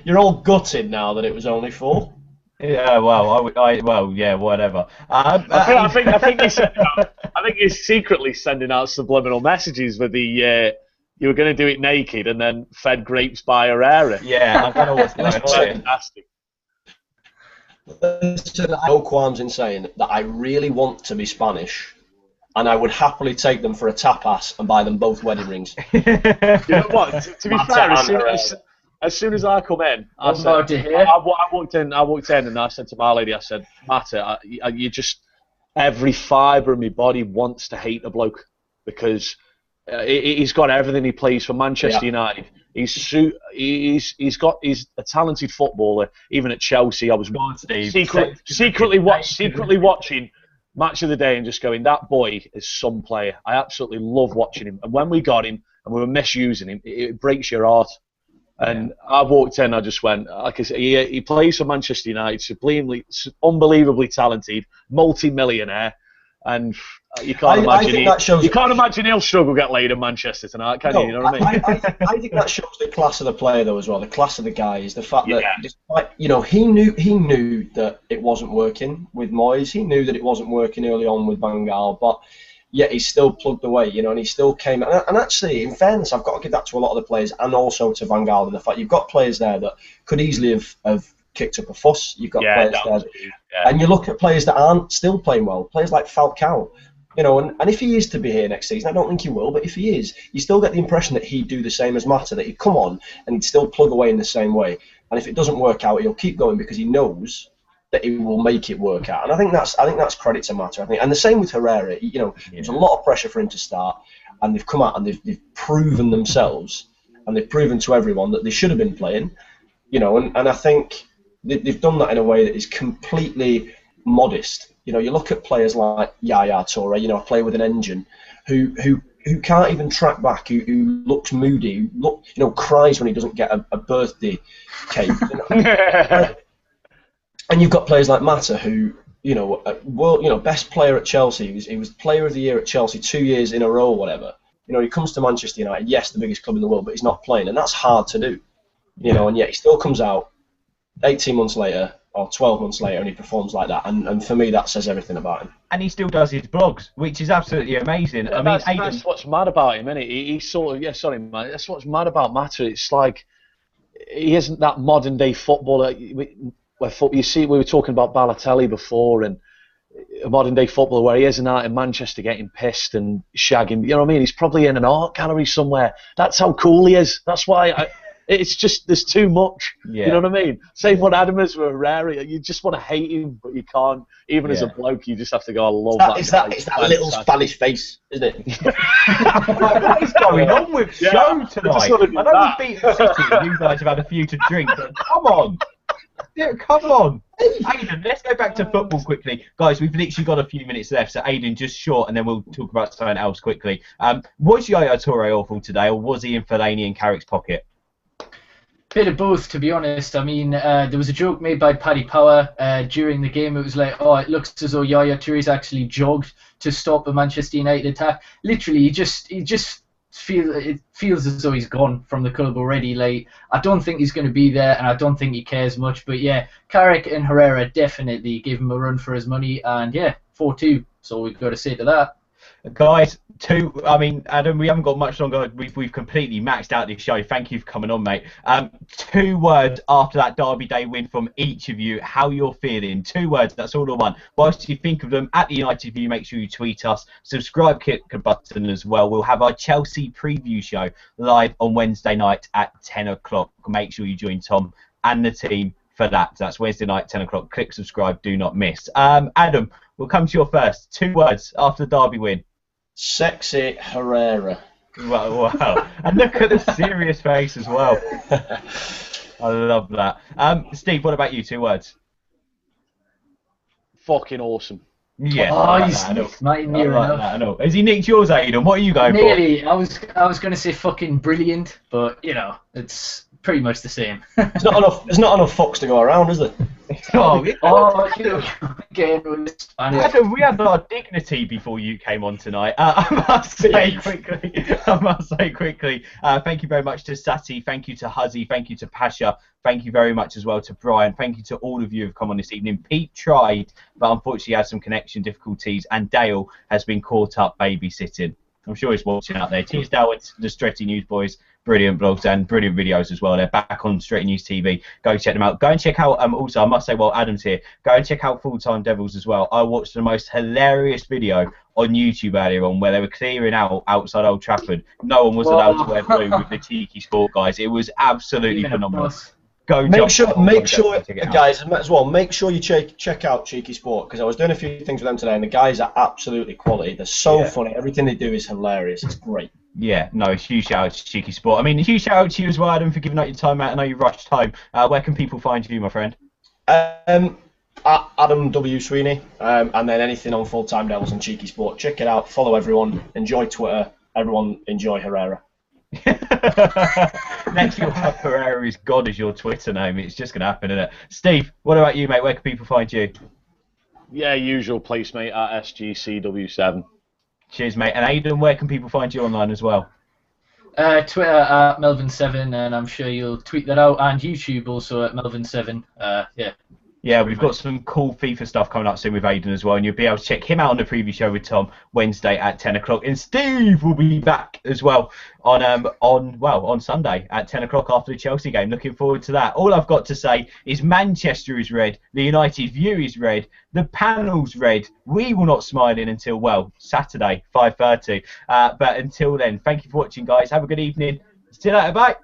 you're all gutted now that it was only 4. Yeah, well, well, yeah, whatever. I think he's secretly sending out subliminal messages with the you were going to do it naked and then fed grapes by Herrera. Yeah, I don't know what's going on. Fantastic. Listen, no qualms in saying that I really want to be Spanish, and I would happily take them for a tapas and buy them both wedding rings. You know what? To be fair, as soon as I come in, I walked in and I said to my lady, I said, Matta, you just, every fibre of my body wants to hate the bloke because he's got everything. He plays for Manchester United. He's a talented footballer. Even at Chelsea, I was secretly watching Match of the Day and just going, that boy is some player. I absolutely love watching him. And when we got him and we were misusing him, it breaks your heart. And I walked in, I just went, like I said, he plays for Manchester United, unbelievably talented, multi-millionaire, and you can't imagine he'll struggle to get laid in Manchester tonight, can you? You know what I mean? I think that shows the class of the player though as well, the class of the guy is the fact that despite, he knew that it wasn't working with Moyes, he knew that it wasn't working early on with Van Gaal, but yet he still plugged away, and he still came. And actually, in fairness, I've got to give that to a lot of the players and also to Van Gaal. The fact you've got players there that could easily have kicked up a fuss. You've got players there, and you look at players that aren't still playing well. Players like Falcao, and if he is to be here next season, I don't think he will, but if he is, you still get the impression that he'd do the same as Mata, that he'd come on and he'd still plug away in the same way. And if it doesn't work out, he'll keep going because he knows that he will make it work out, and I think that's credit to Mata. I think, and the same with Herrera. There's a lot of pressure for him to start, and they've come out and they've proven themselves, and they've proven to everyone that they should have been playing. And I think they've done that in a way that is completely modest. You look at players like Yaya Toure, a player with an engine, who can't even track back, who looks moody, cries when he doesn't get a birthday cake. And you've got players like Mata, who, best player at Chelsea. He was player of the year at Chelsea 2 years in a row, or whatever. He comes to Manchester United, yes, the biggest club in the world, but he's not playing, and that's hard to do. And yet he still comes out 18 months later or 12 months later and he performs like that. And for me, that says everything about him. And he still does his blogs, which is absolutely amazing. Yeah, that's what's mad about him, isn't it? He's sort of, sorry, man. That's what's mad about Mata. It's like he isn't that modern day footballer. You see, we were talking about Balotelli before, and a modern day footballer where he isn't out in Manchester getting pissed and shagging. You know what I mean? He's probably in an art gallery somewhere. That's how cool he is. That's why it's just there's too much. Yeah. You know what I mean? Same what Adam is with Herrera. You just want to hate him, but you can't. Even as a bloke, you just have to go, I love that. It's that little Spanish face, isn't it? What is going on with show tonight? I know we beat City and you guys have had a few to drink, but come on. Yeah, come on. Aidan, let's go back to football quickly. Guys, we've literally got a few minutes left, so Aidan, just short, and then we'll talk about something else quickly. Was Yaya Toure awful today, or was he in Fellaini and Carrick's pocket? Bit of both, to be honest. I mean, there was a joke made by Paddy Power during the game. It was like, it looks as though Yaya Toure's actually jogged to stop a Manchester United attack. Literally, it feels as though he's gone from the club already. Like, I don't think he's going to be there, and I don't think he cares much. But yeah, Carrick and Herrera definitely gave him a run for his money, and yeah, 4-2. So we've got to say to that. Guys, Adam, we haven't got much longer. We've completely maxed out this show. Thank you for coming on, mate. 2 words after that Derby Day win from each of you, how you're feeling. 2 words, that's all I want. Whilst you think of them, at the United View, make sure you tweet us. Subscribe, click the button as well. We'll have our Chelsea preview show live on Wednesday night at 10 o'clock. Make sure you join Tom and the team for that. That's Wednesday night, 10 o'clock. Click subscribe, do not miss. Adam, we'll come to your first. 2 words after the Derby win. Sexy Herrera. Wow. And look at the serious face as well. I love that. Steve, what about you? 2 words. Fucking awesome. Yeah. He's not near enough. Has he nicked yours, Aidan? What are you going Nearly. for? I was going to say fucking brilliant, but it's pretty much the same. There's not enough fucks to go around, is there? Oh, Oh, again with the Spanish. Adam, we had our dignity before you came on tonight. I must say quickly, thank you very much to Sati, thank you to Huzzy, thank you to Pasha, thank you very much as well to Brian, thank you to all of you who have come on this evening. Pete tried, but unfortunately had some connection difficulties, and Dale has been caught up babysitting. I'm sure he's watching out there. Teasdale and the Stretty News Boys, brilliant blogs and brilliant videos as well. They're back on Stretty News TV. Go check them out. Go and check out, also, I must say, while Adam's here, go and check out Full Time Devils as well. I watched the most hilarious video on YouTube earlier on where they were clearing out outside Old Trafford. No one was allowed to wear blue with the Cheeky Sport guys. It was absolutely phenomenal. Go make sure, guys, as well, make sure you check out Cheeky Sport, because I was doing a few things with them today, and the guys are absolutely quality. They're so funny. Everything they do is hilarious. It's great. Yeah, no, huge shout out to Cheeky Sport. I mean, huge shout out to you as well, Adam, for giving up your time out. I know you rushed home. Where can people find you, my friend? At Adam W. Sweeney, and then anything on Full Time Devils and Cheeky Sport. Check it out. Follow everyone. Enjoy Twitter. Everyone enjoy Herrera. Next you'll have Herrera is God as your Twitter name. It's just going to happen, isn't it? Steve, what about you, mate? Where can people find you? Yeah, usual place, mate, at SGCW7. Cheers, mate. And Aidan, where can people find you online as well? Twitter at Melvin7, and I'm sure you'll tweet that out, and YouTube also at Melvin7. Yeah, we've got some cool FIFA stuff coming up soon with Aidan as well, and you'll be able to check him out on the preview show with Tom Wednesday at 10 o'clock. And Steve will be back as well on Sunday at 10 o'clock after the Chelsea game. Looking forward to that. All I've got to say is Manchester is red, the United View is red, the panel's red. We will not smile in until, Saturday, 5:30. But until then, thank you for watching, guys. Have a good evening. See you later. Bye.